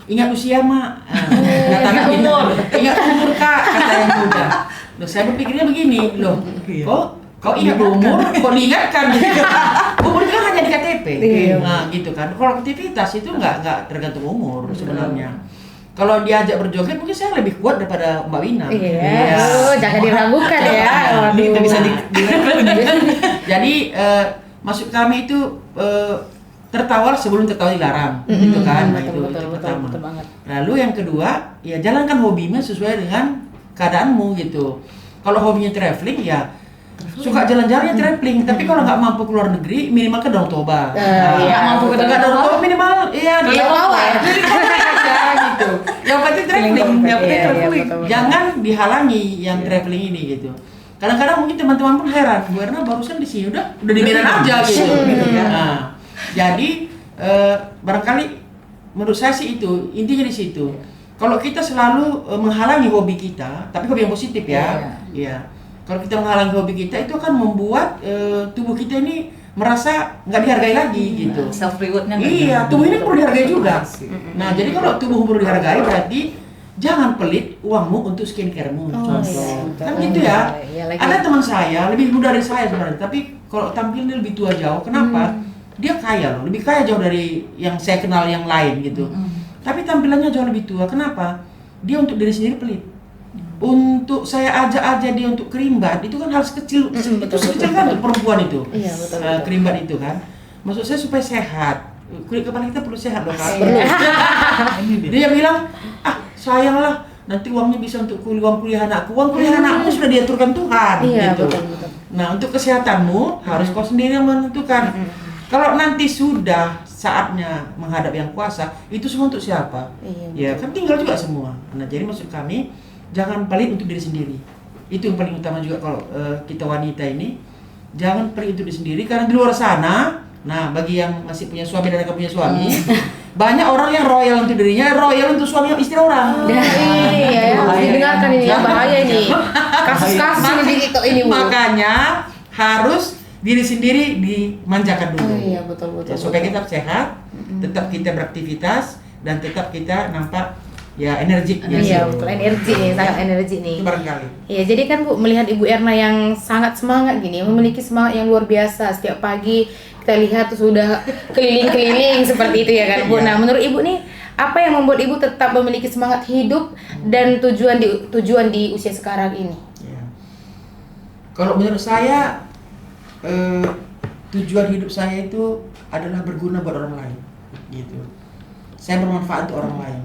Ingat usia mak, kata anak kita. Ingat umur kak, kata yang muda. Loh, saya berpikirnya begini, loh, kau ingat umur, kau diingatkan gitu. Umur itu kan hanya di KTP. Iya. Nah, gitu kan. Kalau aktivitas itu nggak tergantung umur sebenarnya. Kalau diajak berjoget mungkin saya lebih kuat daripada Mbak Wina. Iya. Oh, jangan diragukan ya. Waduh. Itu bisa di Jadi maksud kami itu tertawa sebelum tertawa dilarang, gitu kan? Nah, itu pertama. betul banget. Lalu yang kedua, ya jalankan hobimu sesuai dengan keadaanmu gitu. Kalau hobinya traveling ya suka jalan-jalan ya traveling, tapi kalau nggak mampu keluar negeri minimal ke Danau Toba. iya, mampu ke Danau Toba minimal ya di Keliling bawah ya. aja gitu. Yang penting traveling, yang penting Iya, traveling. betul. Jangan dihalangi yang traveling ini gitu. Kadang-kadang mungkin teman-teman pun heran, Bu Erna barusan di sini udah di Medan aja gitu. Nah, jadi barangkali menurut saya sih itu intinya di situ. Kalau kita selalu menghalangi hobi kita, tapi hobi yang positif ya, iya. Kalau kita menghalangi hobi kita itu akan membuat tubuh kita ini merasa nggak dihargai lagi gitu. Self rewardnya. Iya, tubuh ini perlu dihargai juga. Nah, jadi kalau tubuh perlu dihargai berarti jangan pelit uangmu untuk skincare-mu. Contoh. iya, Kan betul. gitu ya. Iya, lagi. Ada teman saya lebih muda dari saya sebenarnya, tapi kalau tampilnya lebih tua jauh. Kenapa? Dia kaya loh, lebih kaya jauh dari yang saya kenal yang lain gitu. Tapi tampilannya jauh lebih tua. Kenapa? Dia untuk diri sendiri pelit. Untuk saya ajak aja dia untuk kerimbat itu kan hal sekecil, itu sekecil kan untuk perempuan itu. Iya, betul, Kerimbat itu kan. Maksud saya supaya sehat. Kulit kepala kita perlu sehat loh Kak. Dia bilang, sayanglah nanti uangnya bisa untuk uang kuliah anakku. Uang kuliah anakmu sudah diaturkan Tuhan. Iya, gitu. betul. Nah, untuk kesehatanmu harus kau sendiri yang menentukan. Kalau nanti sudah saatnya menghadap yang kuasa, itu semua untuk siapa? Iya, Ya kan tinggal juga semua. Nah, jadi maksud kami jangan pelit untuk diri sendiri. Itu yang paling utama juga kalau kita wanita ini jangan pelit untuk diri sendiri karena di luar sana, nah bagi yang masih punya suami dan akan punya suami, banyak orang yang royal untuk dirinya, royal untuk suami istri orang. Iya, harus didengarkan ini yang bahaya ini. Kasus-kasus ini di TikTok ini, Bu. Makanya harus diri sendiri dimanjakan dulu. Oh, iya, betul. Ya, supaya kita sehat, tetap kita beraktivitas dan tetap kita nampak ya energik. Iya, betul, energi nih, sangat energi nih. Itu barangkali. Iya, jadi kan Bu melihat Ibu Erna yang sangat semangat gini, memiliki semangat yang luar biasa. Setiap pagi kita lihat tuh sudah keliling-keliling seperti itu ya kan Bu. Iya. Nah, menurut Ibu nih, apa yang membuat Ibu tetap memiliki semangat hidup dan tujuan di usia sekarang ini? Ya. Kalau menurut saya tujuan hidup saya itu adalah berguna buat orang lain, gitu. Saya bermanfaat untuk orang lain.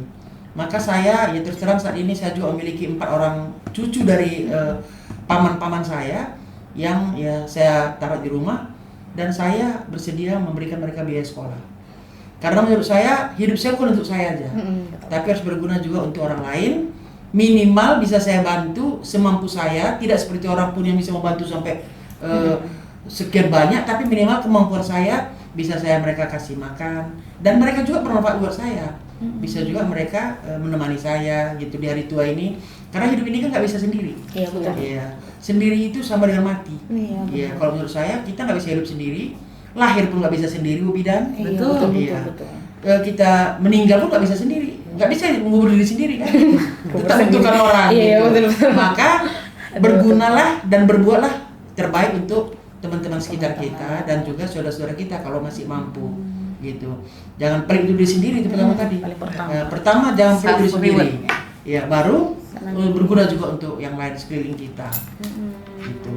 Maka saya, ya terus terang saat ini saya juga memiliki 4 orang cucu dari paman-paman saya yang ya saya taruh di rumah dan saya bersedia memberikan mereka biaya sekolah. Karena menurut saya hidup saya bukan untuk saya aja, tapi harus berguna juga untuk orang lain. Minimal bisa saya bantu semampu saya, tidak seperti orang pun yang bisa membantu sampai sekian banyak, tapi minimal kemampuan saya bisa mereka kasih makan dan mereka juga bermanfaat buat saya. Bisa juga mereka menemani saya gitu di hari tua ini, karena hidup ini kan nggak bisa sendiri. Iya, betul. Iya, sendiri itu sama dengan mati. Iya, Iya, kalau menurut saya kita nggak bisa hidup sendiri, lahir pun nggak bisa sendiri, Bu Bidan. Iya, Betul. Iya. betul. Kita meninggal pun nggak bisa sendiri, nggak bisa mengubur diri sendiri kan. Tetap membutuhkan orang. Iya, gitu. betul. Maka bergunalah dan berbuatlah terbaik untuk teman-teman sekitar kita dan juga saudara-saudara kita kalau masih mampu. Gitu. Jangan pelit diri sendiri itu pertama tadi. paling pertama. Pertama jangan pelit diri Self-reward. sendiri. Ya, baru berguna juga untuk yang lain sekeliling kita. Gitu.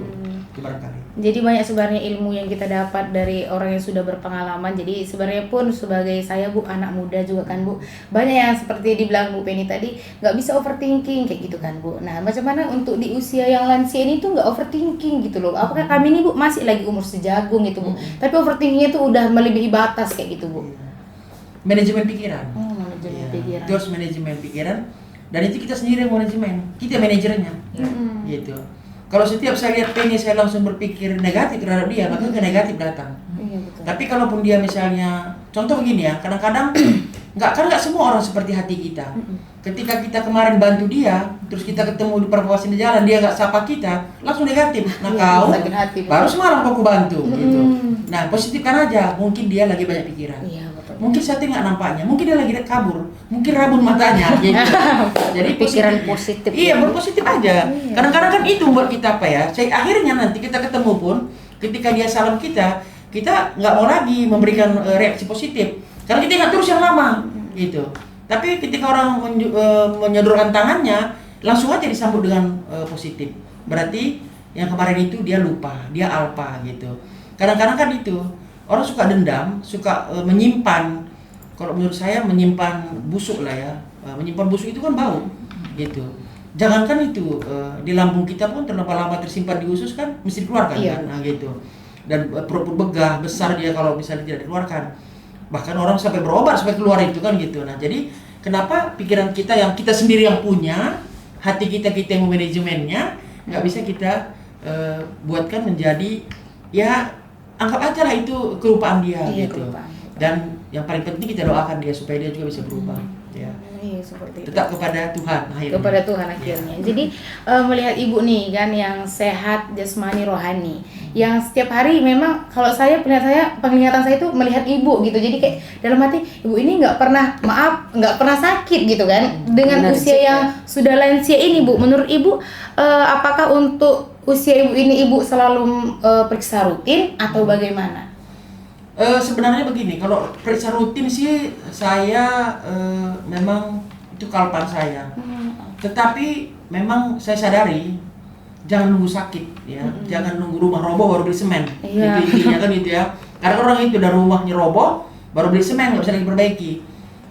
Itu barangkali. Jadi banyak sebenarnya ilmu yang kita dapat dari orang yang sudah berpengalaman. Jadi sebenarnya pun sebagai saya Bu, anak muda juga kan Bu, banyak yang seperti dibilang Bu Penny tadi, nggak bisa overthinking kayak gitu kan Bu. Nah, macam mana untuk di usia yang lansia ini tuh nggak overthinking gitu loh? Apakah kami ini Bu masih lagi umur sejagung gitu Bu, tapi overthinkingnya tuh udah melebihi batas kayak gitu Bu? Manajemen pikiran. Manajemen Iya, pikiran. itu harus manajemen pikiran dan itu kita sendiri yang manajemen, kita manajernya. Gitu. Kalau setiap saya lihat Penny saya langsung berpikir negatif terhadap dia, maka ke negatif datang. Iya, betul. Tapi kalaupun dia misalnya, contoh begini ya, kadang-kadang nggak semua orang seperti hati kita. Ketika kita kemarin bantu dia, terus kita ketemu di perpawasan di jalan, dia nggak sapa kita, langsung negatif. Nah Iya, kau sakit hati, Bu. baru semalam aku bantu, gitu. Nah positifkan aja, mungkin dia lagi banyak pikiran. Iya, betul. Mungkin saat ini nggak nampaknya, mungkin dia lagi kabur, mungkin rabun matanya, gitu. Jadi Pikiran positif. Iya, berpositif aja. Kadang-kadang kan itu buat kita apa ya? Akhirnya nanti kita ketemu pun, ketika dia salam kita nggak mau lagi memberikan reaksi positif, karena kita ingat terus yang lama, gitu. Tapi ketika orang menyodorkan tangannya, langsung aja disambut dengan positif. Berarti yang kemarin itu dia lupa, dia alpa, gitu. Kadang-kadang kan itu orang suka dendam, suka menyimpan. Kalau menurut saya menyimpan busuk lah ya. Menyimpan busuk itu kan bau, gitu. Jangankan itu di lambung kita pun terlalu lama tersimpan di usus kan mesti dikeluarkan Iya. kan, nah gitu. Dan perut begah besar dia kalau misalnya tidak dikeluarkan. Bahkan orang sampai berobat supaya keluar itu kan gitu. Nah jadi kenapa pikiran kita yang kita sendiri yang punya, hati kita yang memanajemennya, nggak bisa kita buatkan menjadi ya anggap aja lah itu kelupaan dia, Iya, gitu. kelupaan. Dan yang paling penting kita doakan dia supaya dia juga bisa berubah. Ya. Iya, seperti itu. Tetap kepada Tuhan akhirnya. Kepada Tuhan akhirnya. Jadi melihat ibu nih kan yang sehat jasmani rohani, yang setiap hari memang kalau saya penglihatan saya itu melihat ibu gitu. Jadi kayak dalam hati ibu ini nggak pernah sakit gitu kan. Dengan Benar, usia yang sudah lansia ini Bu, menurut ibu apakah untuk usia ibu ini ibu selalu periksa rutin atau bagaimana? Sebenarnya begini, kalau periksa rutin sih saya memang itu kalpan saya. Tetapi memang saya sadari jangan nunggu sakit ya, jangan nunggu rumah roboh baru beli semen. Iya. Itu intinya kan gitu ya. Karena orang itu udah rumahnya roboh baru beli semen nggak bisa lagi perbaiki.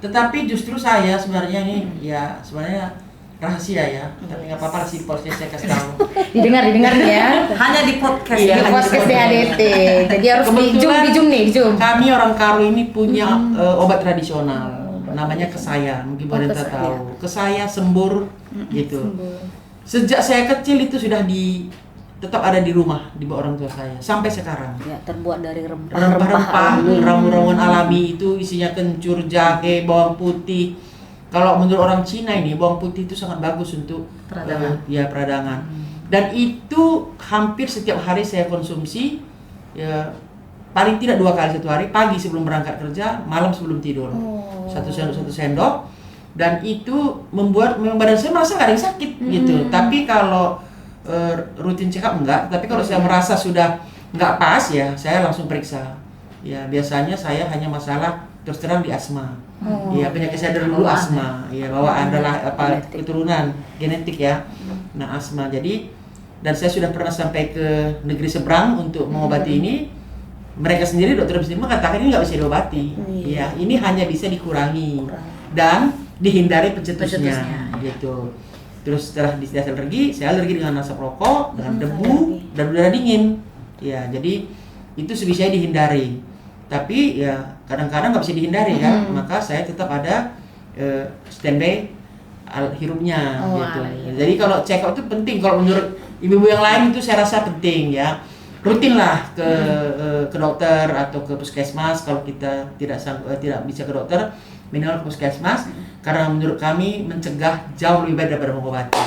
Tetapi justru saya sebenarnya ini ya sebenarnya rahasia ya, tapi nggak apa-apa sih di podcast saya kasih tahu. Didengar ya. Hanya di podcast Iya, Di ya. podcast DHDT. Jadi harus di zoom. Kami orang Karo ini punya obat tradisional, namanya kesaya, mungkin pemerintah kesaya. tahu. Kesaya sembur gitu. Sejak saya kecil itu sudah tetap ada di rumah di bawah orang tua saya sampai sekarang. Ya, terbuat dari Rempah-rempah, alami. ramuan alami itu isinya kencur, jahe, bawang putih. Kalau menurut orang Cina ini bawang putih itu sangat bagus untuk Peradangan. peradangan. Dan itu hampir setiap hari saya konsumsi, ya paling tidak 2 kali satu hari, pagi sebelum berangkat kerja, malam sebelum tidur. Satu sendok. Dan itu membuat memang badan saya merasa nggak ada yang sakit gitu. Tapi kalau rutin check up enggak, tapi kalau saya merasa sudah nggak pas ya saya langsung periksa. Ya biasanya saya hanya masalah terus terang di asma. Iya, penyakit saya dari dulu asma. Iya, bawaan adalah apa keturunan genetik ya. Nah, asma. Jadi dan saya sudah pernah sampai ke negeri seberang untuk mengobati ini. Mereka sendiri, dokter sendiri mengatakan ini nggak bisa diobati. Iya, ini hanya bisa dikurangi dan dihindari pencetusnya gitu. Terus setelah saya alergi dengan asap rokok, dengan debu dan udara dingin. Ya, jadi itu sebisanya dihindari. Tapi ya kadang-kadang nggak bisa dihindari kan, maka saya tetap ada standby hirupnya gitu. Jadi kalau check up itu penting. Kalau menurut ibu-ibu yang lain itu saya rasa penting ya. Rutinlah ke dokter atau ke puskesmas kalau kita tidak bisa ke dokter, minimal ke puskesmas karena menurut kami mencegah jauh lebih baik daripada mengobati.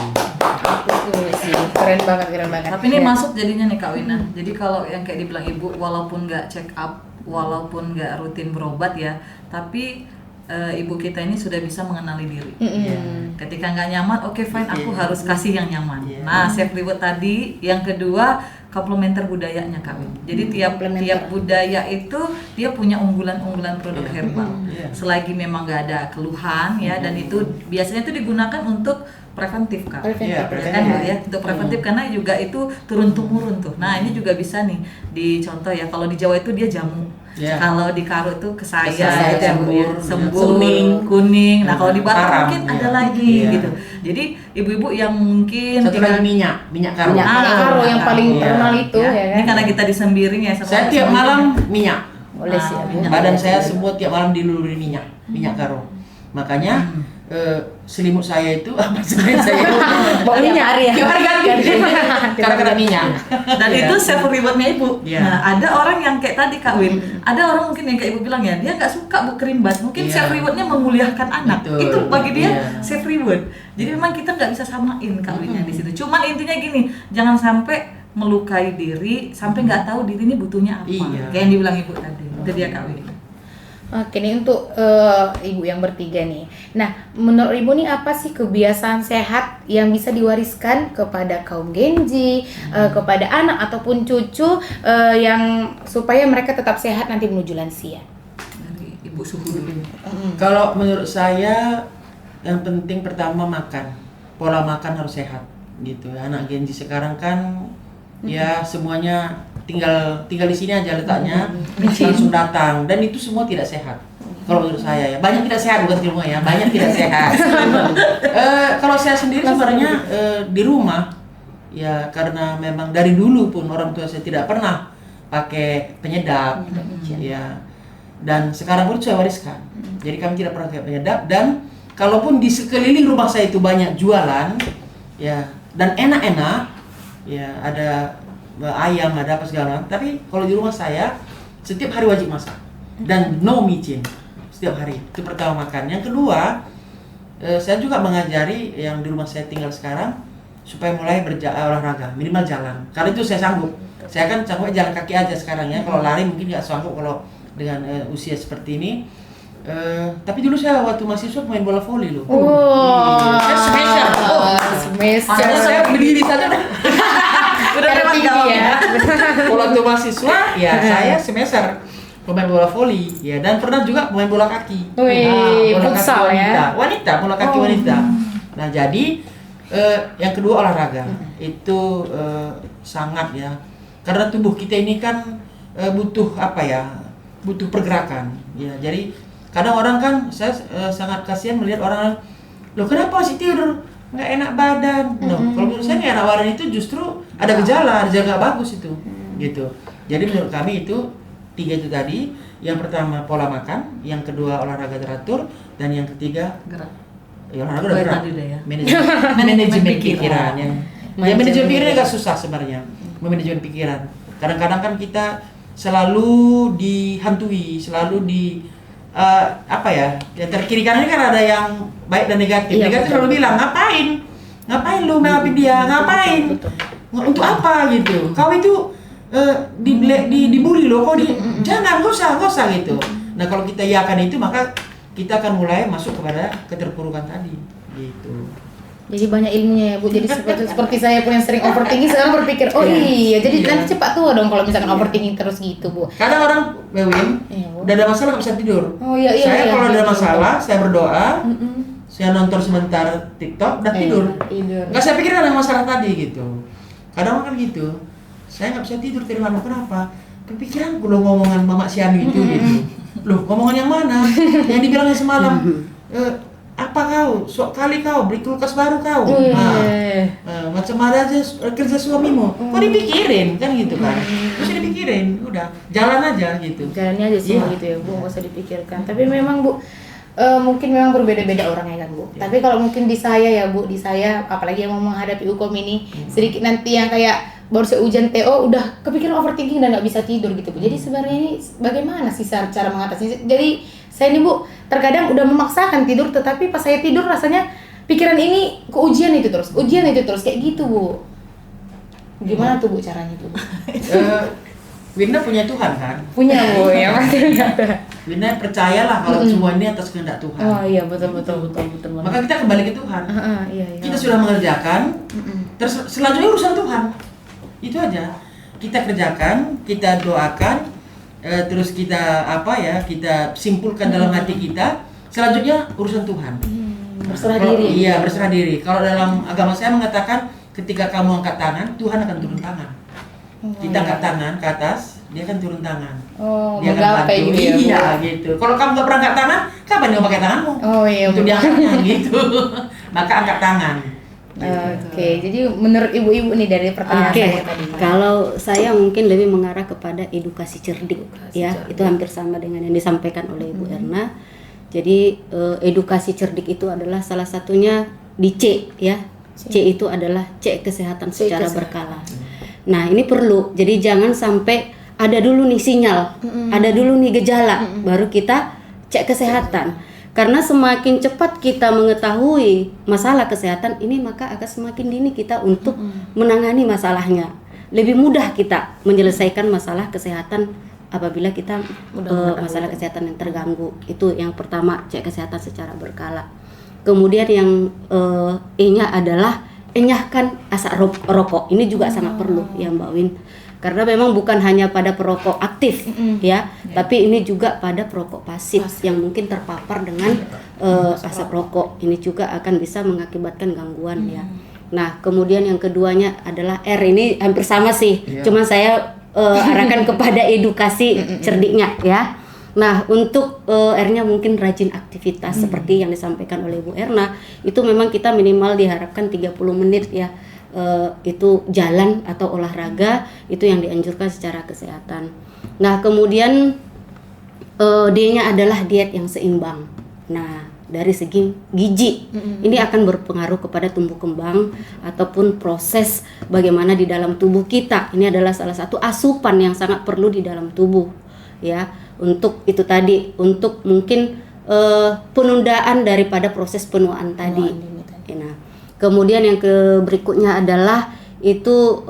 Keren banget. Tapi ini masuk jadinya nih Kak Wina. Jadi kalau yang kayak dibilang ibu, walaupun nggak check up, walaupun nggak rutin berobat ya, tapi ibu kita ini sudah bisa mengenali diri. Ketika nggak nyaman, oke fine, aku harus kasih yang nyaman. Nah, self reward tadi, yang kedua komplementer budayanya Kak Win. Jadi tiap budaya itu dia punya unggulan-unggulan produk herbal. Selagi memang nggak ada keluhan ya, dan itu biasanya itu digunakan untuk preventif Kak. Untuk preventif karena juga itu turun temurun tuh. Nah, ini juga bisa nih dicontoh ya. Kalau di Jawa itu dia jamu. Kalau di Karo itu kesaya gitu ya, sembur, kuning. Nah, kalau di Batak mungkin ada lagi gitu. Jadi ibu-ibu yang mungkin satu lagi minyak karo. Karo yang paling terkenal itu ya kan. Ini karena kita di Sembiring ya. Saya tiap malam minyak. Boleh sih. Badan saya semua tiap malam diluluri minyak karo. Makanya selimut saya itu selimut saya itu minyak ya. Karena minyak. Dan itu self rewardnya ibu. Nah, ada orang yang kayak tadi Kak Win, ada orang mungkin yang kayak ibu bilang ya, dia nggak suka berkerimbat, mungkin self rewardnya memuliakan anak. Itu bagi dia self reward. Jadi memang kita nggak bisa samain Kak Winnya di situ. Cuman intinya gini, jangan sampai melukai diri sampai nggak tahu diri ini butuhnya apa. Kayak yang dibilang ibu tadi. Itu dia Kak Win. Oke nih untuk ibu yang bertiga nih. Nah, menurut ibu nih apa sih kebiasaan sehat yang bisa diwariskan kepada kaum Genji, kepada anak ataupun cucu yang supaya mereka tetap sehat nanti menuju lansia? Dari ibu suhu dulu. Kalau menurut saya yang penting pertama makan, pola makan harus sehat gitu. Anak Genji sekarang kan ya semuanya tinggal di sini aja letaknya, langsung datang, dan itu semua tidak sehat. Kalau menurut saya ya, banyak tidak sehat, bukan semua ya, banyak tidak sehat. Kalau saya sendiri sebenarnya di rumah ya, karena memang dari dulu pun orang tua saya tidak pernah pakai penyedap ya, dan sekarang pun saya wariskan. Jadi kami tidak pernah pakai penyedap, dan kalaupun di sekeliling rumah saya itu banyak jualan ya, dan enak-enak ya, ada ayam, ada apa segala, tapi kalau di rumah saya setiap hari wajib masak dan no micin setiap hari. Itu pertama makan. Yang kedua, saya juga mengajari yang di rumah saya tinggal sekarang supaya mulai olahraga, minimal jalan. Karena itu saya sanggup. Saya kan sanggup jalan kaki aja sekarang ya. Kalau lari mungkin nggak sanggup kalau dengan usia seperti ini. Tapi dulu saya waktu mahasiswa main bola voli loh. Saya semester. Semester. Saya berdiri saja udah tinggi ya. Waktu mahasiswa ya saya semester pemain bola voli ya, dan pernah juga pemain bola kaki. Bola futsal kaki ya. Wanita, bola kaki wanita. Nah, jadi yang kedua olahraga itu sangat ya, karena tubuh kita ini kan butuh apa ya, butuh pergerakan ya. Jadi kadang orang kan saya sangat kasihan melihat orang, loh kenapa masih tidur, nggak enak badan. Kalau menurut saya nggak enak badan itu justru ada gejala nggak bagus itu gitu. Jadi menurut kami itu 3 itu tadi. Yang pertama pola makan, yang kedua olahraga teratur, dan yang ketiga Gerak. ya olahraga udah gerak. Ya. Manajemen pikiran ya. Manajemen pikiran agak susah sebenarnya. memanajemen pikiran. Kadang-kadang kan kita selalu dihantui, selalu ya terkiri kanan kan ada yang baik dan negatif. Iya, Negatif betul. selalu bilang ngapain lu mengapain dia, ngapain, untuk apa gitu. Kau itu dibully loh, kok jangan, nggak usah gitu. Nah kalau kita iakan itu maka kita akan mulai masuk kepada keterpurukan tadi gitu. Jadi banyak ilmunya ya Bu. Jadi seperti saya pun yang sering overthinking sekarang berpikir, oh iya, jadi Iya. nanti cepat tua dong kalau misalkan overthinking terus gitu Bu. Kadang orang Win Iya, Bu. udah ada masalah nggak bisa tidur. Oh iya iya. Saya iya, kalau iya, ada masalah, saya berdoa, Mm-mm. saya nonton sebentar TikTok dan tidur. Tidur. Nggak saya pikir ada masalah tadi gitu. Kadang kan gitu. Saya nggak bisa tidur tadi malam, kenapa? Kepikiran lo ngomongan Mama Sian gitu gitu. Loh, ngomongan yang mana? Yang dibilangnya semalam. Apa kau? Sok kali kau beli kulkas baru kau. Macam ada aja kerja suamimu. Kok dipikirin kan gitu kan? Terus dipikirin, udah jalan aja gitu. Jalannya aja semua Iya. gitu ya Bu, nggak usah dipikirkan. Tapi memang Bu, mungkin memang berbeda-beda orangnya kan Bu. Tapi kalau mungkin di saya ya Bu, di saya apalagi yang mau menghadapi hukum ini, sedikit nanti yang kayak baru seujian TO udah kepikiran overthinking dan nggak bisa tidur gitu Bu. Jadi sebenarnya ini bagaimana sih cara mengatasi? Jadi saya ini Bu terkadang udah memaksakan tidur, tetapi pas saya tidur rasanya pikiran ini ke ujian itu terus kayak gitu Bu. Gimana tuh Bu caranya tuh Bu? Winda punya Tuhan kan? Punya Bu ya pasti. Winda percayalah kalau semua ini atas kehendak Tuhan. Oh iya betul. Maka kita kembali ke Tuhan. Iya. Kita sudah mengerjakan, terus selanjutnya urusan Tuhan. Itu aja. Kita kerjakan, kita doakan, terus kita kita simpulkan dalam hati kita. Selanjutnya urusan Tuhan. Berserah Kalau- diri. Iya, berserah diri. Kalau dalam agama saya mengatakan ketika kamu angkat tangan, Tuhan akan turun tangan. Kita angkat tangan ke atas, dia akan turun tangan. Oh, Dia akan menggapai bantu. gitu ya. Bu? Iya, gitu. Kalau kamu nggak pernah angkat tangan, kapan dia mau pakai tanganmu? Oh iya. Untuk Bu. diangkatnya gitu. Maka angkat tangan. Oke, jadi menurut ibu-ibu nih dari pertanyaan Oke, saya tadi. kalau saya mungkin lebih mengarah kepada edukasi cerdik, Edukasi ya, cerdik. itu hampir sama dengan yang disampaikan oleh Ibu Erna. Jadi edukasi cerdik itu adalah salah satunya di C, ya. C itu adalah cek kesehatan Cek secara kesehatan. berkala. Nah ini perlu, jadi jangan sampai ada dulu nih sinyal, ada dulu nih gejala, baru kita cek kesehatan. Karena semakin cepat kita mengetahui masalah kesehatan ini, maka akan semakin dini kita untuk menangani masalahnya. Lebih mudah kita menyelesaikan masalah kesehatan apabila kita masalah kesehatan yang terganggu. Itu yang pertama, cek kesehatan secara berkala. Kemudian yang E-nya adalah enyahkan asap rokok. Ini juga sangat perlu ya Mbak Win. Karena memang bukan hanya pada perokok aktif ya, tapi ini juga pada perokok pasif yang mungkin terpapar dengan asap rokok. Ini juga akan bisa mengakibatkan gangguan ya. Nah, kemudian yang keduanya adalah R, ini hampir sama sih. Cuma saya arahkan kepada edukasi cerdiknya ya. Nah, untuk R-nya mungkin rajin aktivitas seperti yang disampaikan oleh Bu Erna. Itu memang kita minimal diharapkan 30 menit ya. Itu jalan atau olahraga, itu yang dianjurkan secara kesehatan. Nah, kemudian D-nya adalah diet yang seimbang. Nah, dari segi gizi, ini akan berpengaruh kepada tumbuh kembang ataupun proses bagaimana di dalam tubuh kita. Ini adalah salah satu asupan yang sangat perlu di dalam tubuh, ya. Untuk itu tadi, untuk mungkin penundaan daripada proses penuaan tadi. Nah, kemudian yang berikutnya adalah itu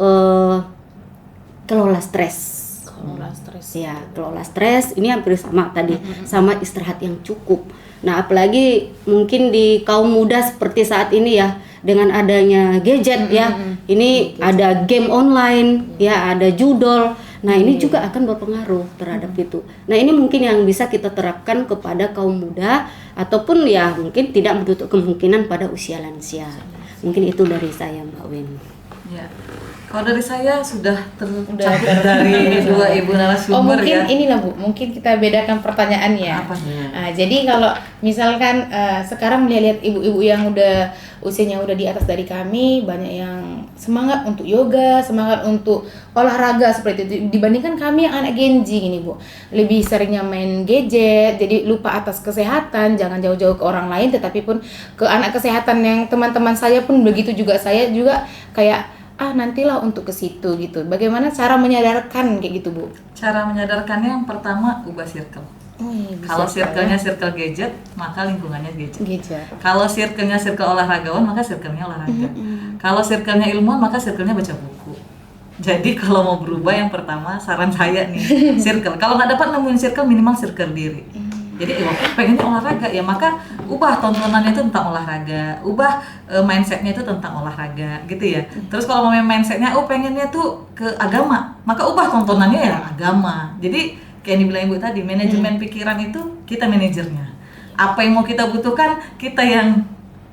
kelola stres. Ya, kelola stres ini hampir sama tadi, sama istirahat yang cukup. Nah, apalagi mungkin di kaum muda seperti saat ini ya, dengan adanya gadget ya, ini ada game online, ya ada judol. Nah, ini juga akan berpengaruh terhadap itu. Nah, ini mungkin yang bisa kita terapkan kepada kaum muda ataupun ya mungkin tidak menutup kemungkinan pada usia lansia. Mungkin itu dari saya, Mbak Win. Ya. Kalau dari saya sudah tercapai dari dua ibu narasumber Oh mungkin ya. inilah Bu, mungkin kita bedakan pertanyaannya. Apa? Nah, jadi kalau misalkan sekarang melihat ibu-ibu yang udah usianya udah di atas dari kami, banyak yang semangat untuk yoga, semangat untuk olahraga seperti itu dibandingkan kami yang anak Gen Z gini Bu. Lebih seringnya main gadget, jadi lupa atas kesehatan, jangan jauh-jauh ke orang lain tetapi pun ke anak kesehatan yang teman-teman saya pun begitu juga, saya juga kayak nantilah untuk ke situ gitu. Bagaimana cara menyadarkan kayak gitu, Bu? Cara menyadarkannya yang pertama ubah circle. Oh, iya, bisa Kalau sekali. circle-nya circle gadget, maka lingkungannya gadget. Gadget. Kalau circle-nya circle olahragawan, maka circle-nya olahraga. Kalau circle-nya ilmuwan, maka circle-nya baca buku. Jadi kalau mau berubah, yang pertama saran saya nih, circle. Kalau nggak dapat nemuin circle, minimal circle diri. Jadi waktu pengennya olahraga, ya maka ubah tontonannya itu tentang olahraga, ubah mindsetnya itu tentang olahraga, gitu ya. Terus kalau mau mindsetnya, pengennya tuh ke agama, maka ubah tontonannya ya agama. Jadi kayak yang dibilang Ibu tadi, manajemen pikiran itu kita manajernya. Apa yang mau kita butuhkan, kita yang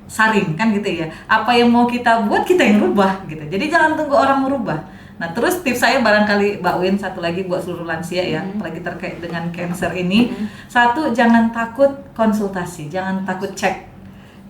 saring kan gitu ya. Apa yang mau kita buat, kita yang rubah gitu. Jadi jangan tunggu orang merubah. Nah, terus tips saya barangkali Mbak Win satu lagi buat seluruh lansia ya, apalagi terkait dengan cancer ini. Satu, jangan takut konsultasi, jangan takut cek.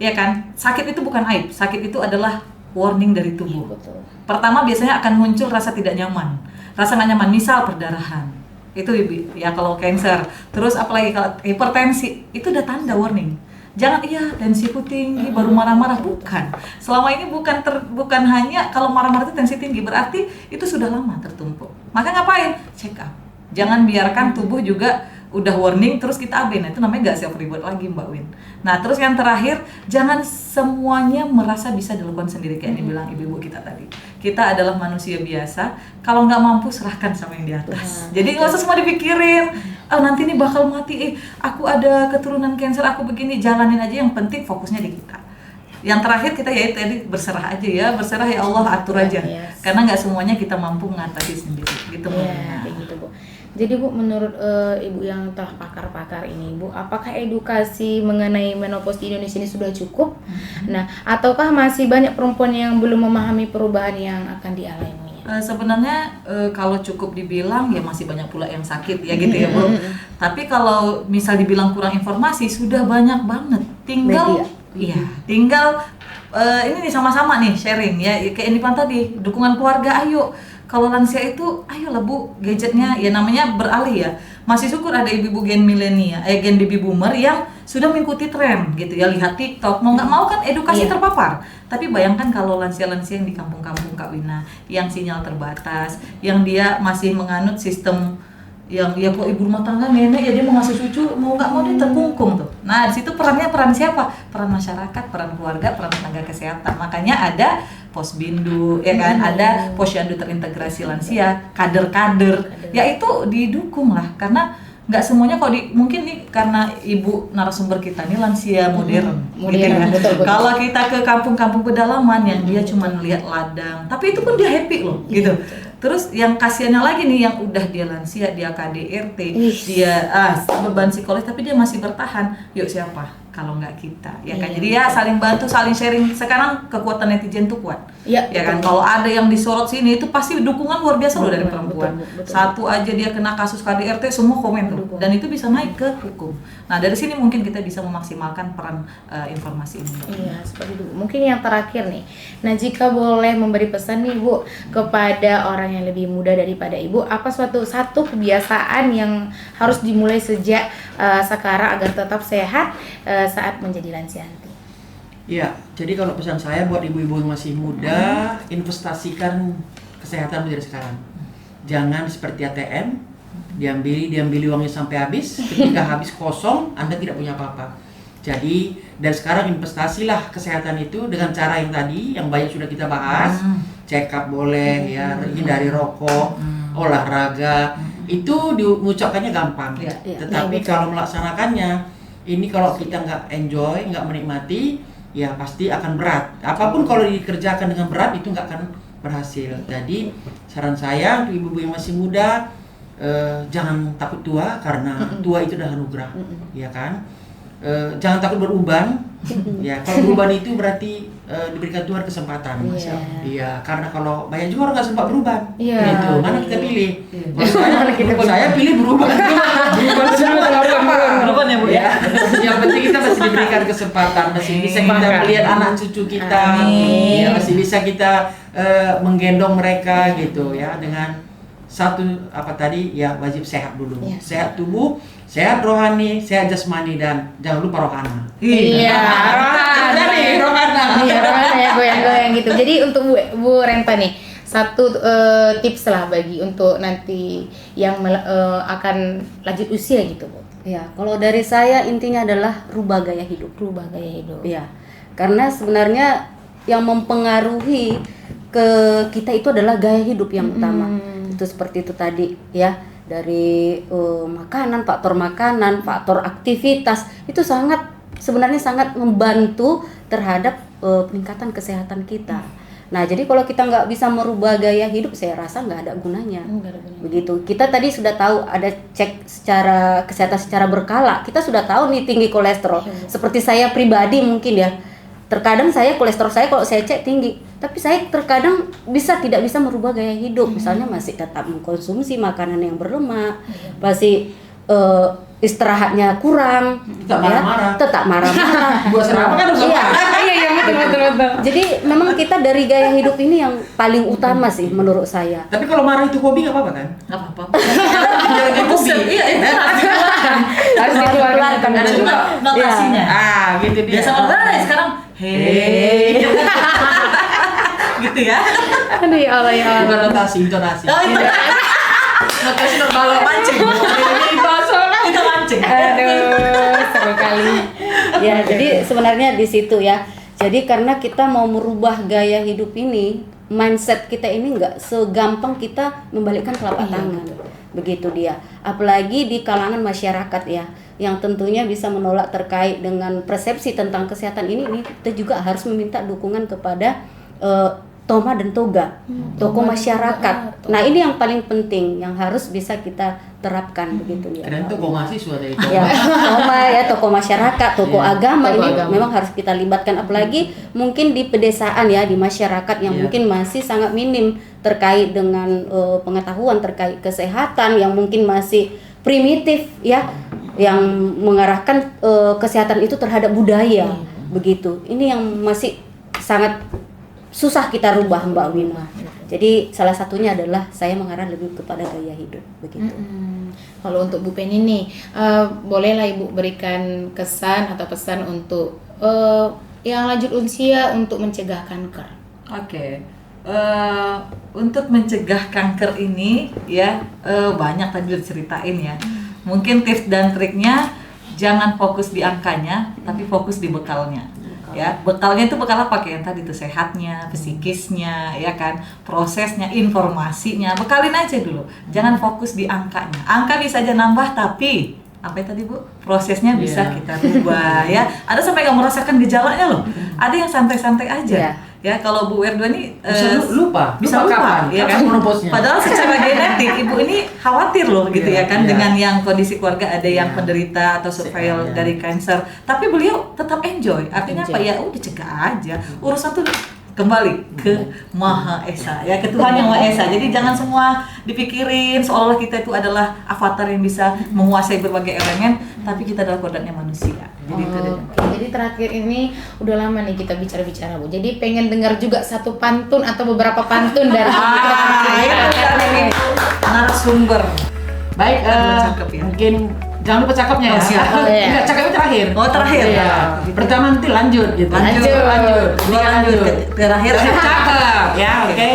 Ya kan? Sakit itu bukan aib, sakit itu adalah warning dari tubuh. Betul. Pertama biasanya akan muncul rasa tidak nyaman. Rasa nggak nyaman, misal perdarahan. Itu ya kalau cancer. Terus apalagi kalau hipertensi, itu udah tanda warning. Jangan tensiku tinggi baru marah-marah, bukan. Selama ini bukan hanya kalau marah-marah itu tensi tinggi, berarti itu sudah lama tertumpuk. Maka ngapain? Check up. Jangan biarkan tubuh juga udah warning terus kita aben. Nah, itu namanya nggak self reward lagi, Mbak Win. Nah, terus yang terakhir, jangan semuanya merasa bisa dilakukan sendiri kayak yang dibilang ibu-ibu kita tadi. Kita adalah manusia biasa, kalau nggak mampu serahkan sama yang di atas. Jadi nggak usah semua dipikirin, nanti ini bakal mati, aku ada keturunan cancer, aku begini, jalanin aja, yang penting fokusnya di kita. Yang terakhir kita tadi berserah aja ya, berserah ya Allah, atur aja. Yes. Karena nggak semuanya kita mampu mengatasi sendiri, gitu. Iya, kayak gitu, Bu. Jadi Bu, menurut Ibu yang telah pakar-pakar ini, Bu, apakah edukasi mengenai menopause di Indonesia ini sudah cukup? Nah, ataukah masih banyak perempuan yang belum memahami perubahan yang akan dialaminya? Sebenarnya kalau cukup dibilang ya masih banyak pula yang sakit ya gitu ya Bu. Tapi kalau misal dibilang kurang informasi, sudah banyak banget. Tinggal tinggal ini nih sama-sama nih sharing ya, kayak ini tadi, dukungan keluarga, ayo. Kalau lansia itu, ayolah Bu, gadgetnya ya namanya beralih ya. Masih syukur ada ibu-ibu gen milenial, gen baby boomer yang sudah mengikuti tren gitu ya, lihat TikTok, mau nggak mau kan edukasi terpapar. Tapi bayangkan kalau lansia-lansia yang di kampung-kampung Kak Wina, yang sinyal terbatas, yang dia masih menganut sistem yang ya kok ibu rumah tangga nenek ya dia mau ngasih cucu, mau nggak mau dia terkungkung tuh. Nah di situ peran siapa? Peran masyarakat, peran keluarga, peran tenaga kesehatan. Makanya ada Posbindu ya kan, ada Posyandu terintegrasi lansia, kader-kader, ya itu didukung lah, karena nggak semuanya kalau mungkin nih karena ibu narasumber kita nih lansia modern gitu kan. Betul. Kalau kita ke kampung-kampung pedalaman yang dia cuma lihat ladang, tapi itu pun dia happy loh gitu. Terus yang kasihannya lagi nih, yang udah dia lansia, dia KDRT, dia beban psikologis, tapi dia masih bertahan. Yuk siapa kalau nggak kita, ya kan? Jadi ya saling bantu, saling sharing. Sekarang kekuatan netizen tuh kuat, ya kan? Kalau ada yang disorot sini, itu pasti dukungan luar biasa loh dari perempuan. Betul. Satu aja dia kena kasus KDRT, semua komen tuh, dan itu bisa naik ke hukum. Nah dari sini mungkin kita bisa memaksimalkan peran informasi ini. Iya, seperti itu. Mungkin yang terakhir nih. Nah, jika boleh memberi pesan nih, Bu, kepada orang yang lebih muda daripada Ibu, apa satu kebiasaan yang harus dimulai sejak sekarang agar tetap sehat saat menjadi lansia nanti? Iya, jadi kalau pesan saya buat ibu-ibu yang masih muda, investasikan kesehatan dari sekarang. Jangan seperti ATM, diambil uangnya sampai habis, ketika habis kosong, Anda tidak punya apa-apa. Jadi dari sekarang investasilah kesehatan itu dengan cara yang tadi, yang banyak sudah kita bahas, check up boleh ya, hindari rokok, olahraga, itu diucapkannya gampang. Tetapi kalau melaksanakannya, ini kalau kita nggak enjoy, nggak menikmati, ya pasti akan berat. Apapun kalau dikerjakan dengan berat itu nggak akan berhasil. Jadi saran saya untuk ibu-ibu yang masih muda, jangan takut tua, karena tua itu adalah anugerah, ya kan? Jangan takut beruban, ya. Kalau beruban itu berarti diberikan Tuhan kesempatan. Iya, karena kalau banyak juga orang nggak sempat beruban, gitu. Mana kita pilih? Saya pilih beruban. Beruban ya Bu ya. Yang penting kita masih diberikan kesempatan, masih bisa kita melihat anak cucu kita, ya, masih bisa kita menggendong mereka gitu ya, dengan satu ya wajib sehat dulu, sehat tubuh, sehat rohani, sehat jasmani, dan jangan lupa rohana. Iya, rohana. goyang-goyang. Iya, ya goyang-goyang gitu. Jadi untuk Bu Renta nih, satu tips lah bagi untuk nanti yang akan lanjut usia gitu, Bu. Ya, kalau dari saya intinya adalah rubah gaya hidup. Rubah gaya hidup. Ya, karena sebenarnya yang mempengaruhi ke kita itu adalah gaya hidup yang utama. Itu seperti itu tadi ya, dari makanan, faktor aktivitas itu sebenarnya sangat membantu terhadap peningkatan kesehatan kita. Nah, jadi kalau kita nggak bisa merubah gaya hidup, saya rasa nggak ada gunanya. Begitu. Kita tadi sudah tahu ada cek secara kesehatan secara berkala. Kita sudah tahu nih tinggi kolesterol. Seperti saya pribadi mungkin ya. Terkadang kolesterol saya kalau saya cek tinggi, tapi saya terkadang tidak bisa merubah gaya hidup. Misalnya masih tetap mengkonsumsi makanan yang berlemak, masih istirahatnya kurang, tetap marah-marah. Buat apa kan harus Iya, betul. Jadi memang kita dari gaya hidup ini yang paling utama sih menurut saya. Tapi kalau marah itu hobi nggak apa-apa kan? Nggak apa-apa. Iya, itu harus dikeluarkan. Harus dikeluarkan. Ada juga notasinya. Gitu dia. Biasa orang sekarang, hei. Gitu ya. Aduh ya Allah ya Allah. Bukan notasi, intonasi. Oh, itu. Notasi normal mancing. Itu mancing. Aduh, seru kali. Ya, jadi sebenarnya di situ ya. Jadi karena kita mau merubah gaya hidup ini, mindset kita ini nggak segampang kita membalikkan telapak tangan. Begitu dia. Apalagi di kalangan masyarakat ya, yang tentunya bisa menolak terkait dengan persepsi tentang kesehatan ini kita juga harus meminta dukungan kepada Toma dan Toga, tokoh masyarakat. Nah, ini yang paling penting yang harus bisa kita terapkan begitu ya. Keren tokoh mahasiswa dari itu. Ya, Toma ya, tokoh masyarakat, tokoh agama tokoh ini agama. memang harus kita libatkan, apalagi mungkin di pedesaan ya, di masyarakat yang mungkin masih sangat minim terkait dengan pengetahuan terkait kesehatan, yang mungkin masih primitif ya, yang mengarahkan kesehatan itu terhadap budaya begitu. Ini yang masih sangat susah kita rubah, Mbak Wina. Jadi salah satunya adalah saya mengarah lebih kepada gaya hidup begitu. Kalau untuk Bu Penny nih, bolehlah Ibu berikan kesan atau pesan untuk yang lanjut usia untuk mencegah kanker. Oke. Untuk mencegah kanker ini ya banyak tadi udah ceritain ya. Mungkin tips dan triknya jangan fokus di angkanya, tapi fokus di bekalnya. Ya, bekalnya itu bekal apa? Kayak yang tadi tuh, sehatnya, psikisnya, ya kan, prosesnya, informasinya, bekalin aja dulu. Jangan fokus di angkanya. Angka bisa aja nambah, tapi apa ya tadi Bu? Prosesnya bisa kita rubah ya. Ada sampai nggak merasakan gejalanya loh. Ada yang santai-santai aja. Ya, kalau Bu Erdo ini Bisa lupa kapan, ya kan? Menopausnya. Padahal secara genetik ibu ini khawatir loh gitu ya kan dengan yang kondisi keluarga ada yang penderita atau survival dari kanker. Tapi beliau tetap enjoy. Artinya apa ya? Udah cegah aja. Urusan tuh kembali ke Maha Esa ya, ke Tuhan yang Maha Esa. Jadi jangan semua dipikirin seolah kita itu adalah avatar yang bisa menguasai berbagai elemen, tapi kita adalah kodratnya manusia. Jadi itu deh. Jadi terakhir ini udah lama nih kita bicara-bicara Bu. Jadi pengen dengar juga satu pantun atau beberapa pantun dari itu dari narasumber. Baik, Cakep ya. mungkin jangan lupa cakepnya ya. Oh, siap. Enggak, cakepnya terakhir. Oh, terakhir. Iya. Pertama nanti lanjut gitu. Lanjut. Dua lanjut. Terakhir. Cakep ya, oke.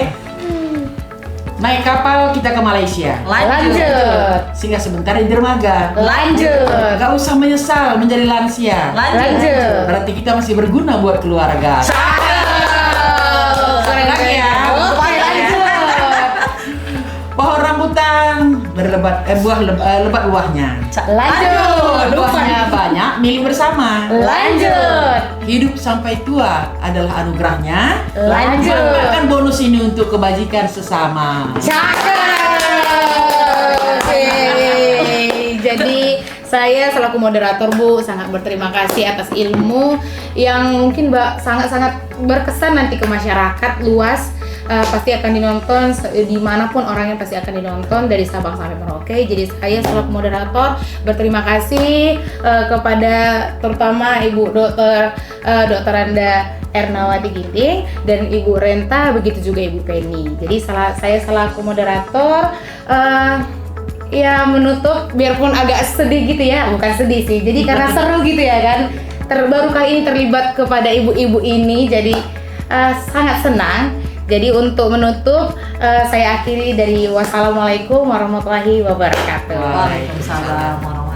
Naik kapal kita ke Malaysia. Lanjut. Singgah sebentar di dermaga. Lanjut. Gak usah menyesal menjadi lansia. Lanjut. Berarti kita masih berguna buat keluarga. Keren Lagi ya. Oke, lanjut. Pohon rambutan berlebat lebat buahnya. Lanjut. Buahnya banyak, milik bersama. Lanjut. Hidup sampai tua adalah anugerahnya. Lanjut. Manfaatkan bonus ini untuk kebajikan sesama. Cakep. Jadi saya selaku moderator Bu sangat berterima kasih atas ilmu yang mungkin sangat-sangat berkesan nanti ke masyarakat luas. Pasti akan dinonton dimanapun orangnya, pasti akan dinonton dari Sabang sampai Merauke. Jadi saya selaku moderator berterima kasih kepada terutama Ibu Dr. Anda Ernawati Ginting dan Ibu Renta, begitu juga Ibu Penny. Jadi saya selaku moderator ya menutup, biarpun agak sedih gitu ya, bukan sedih sih, jadi karena seru gitu ya kan. baru kali ini terlibat kepada ibu-ibu ini, jadi sangat senang. Jadi untuk menutup, saya akhiri dari wassalamualaikum warahmatullahi wabarakatuh. Waalaikumsalam warahmatullahi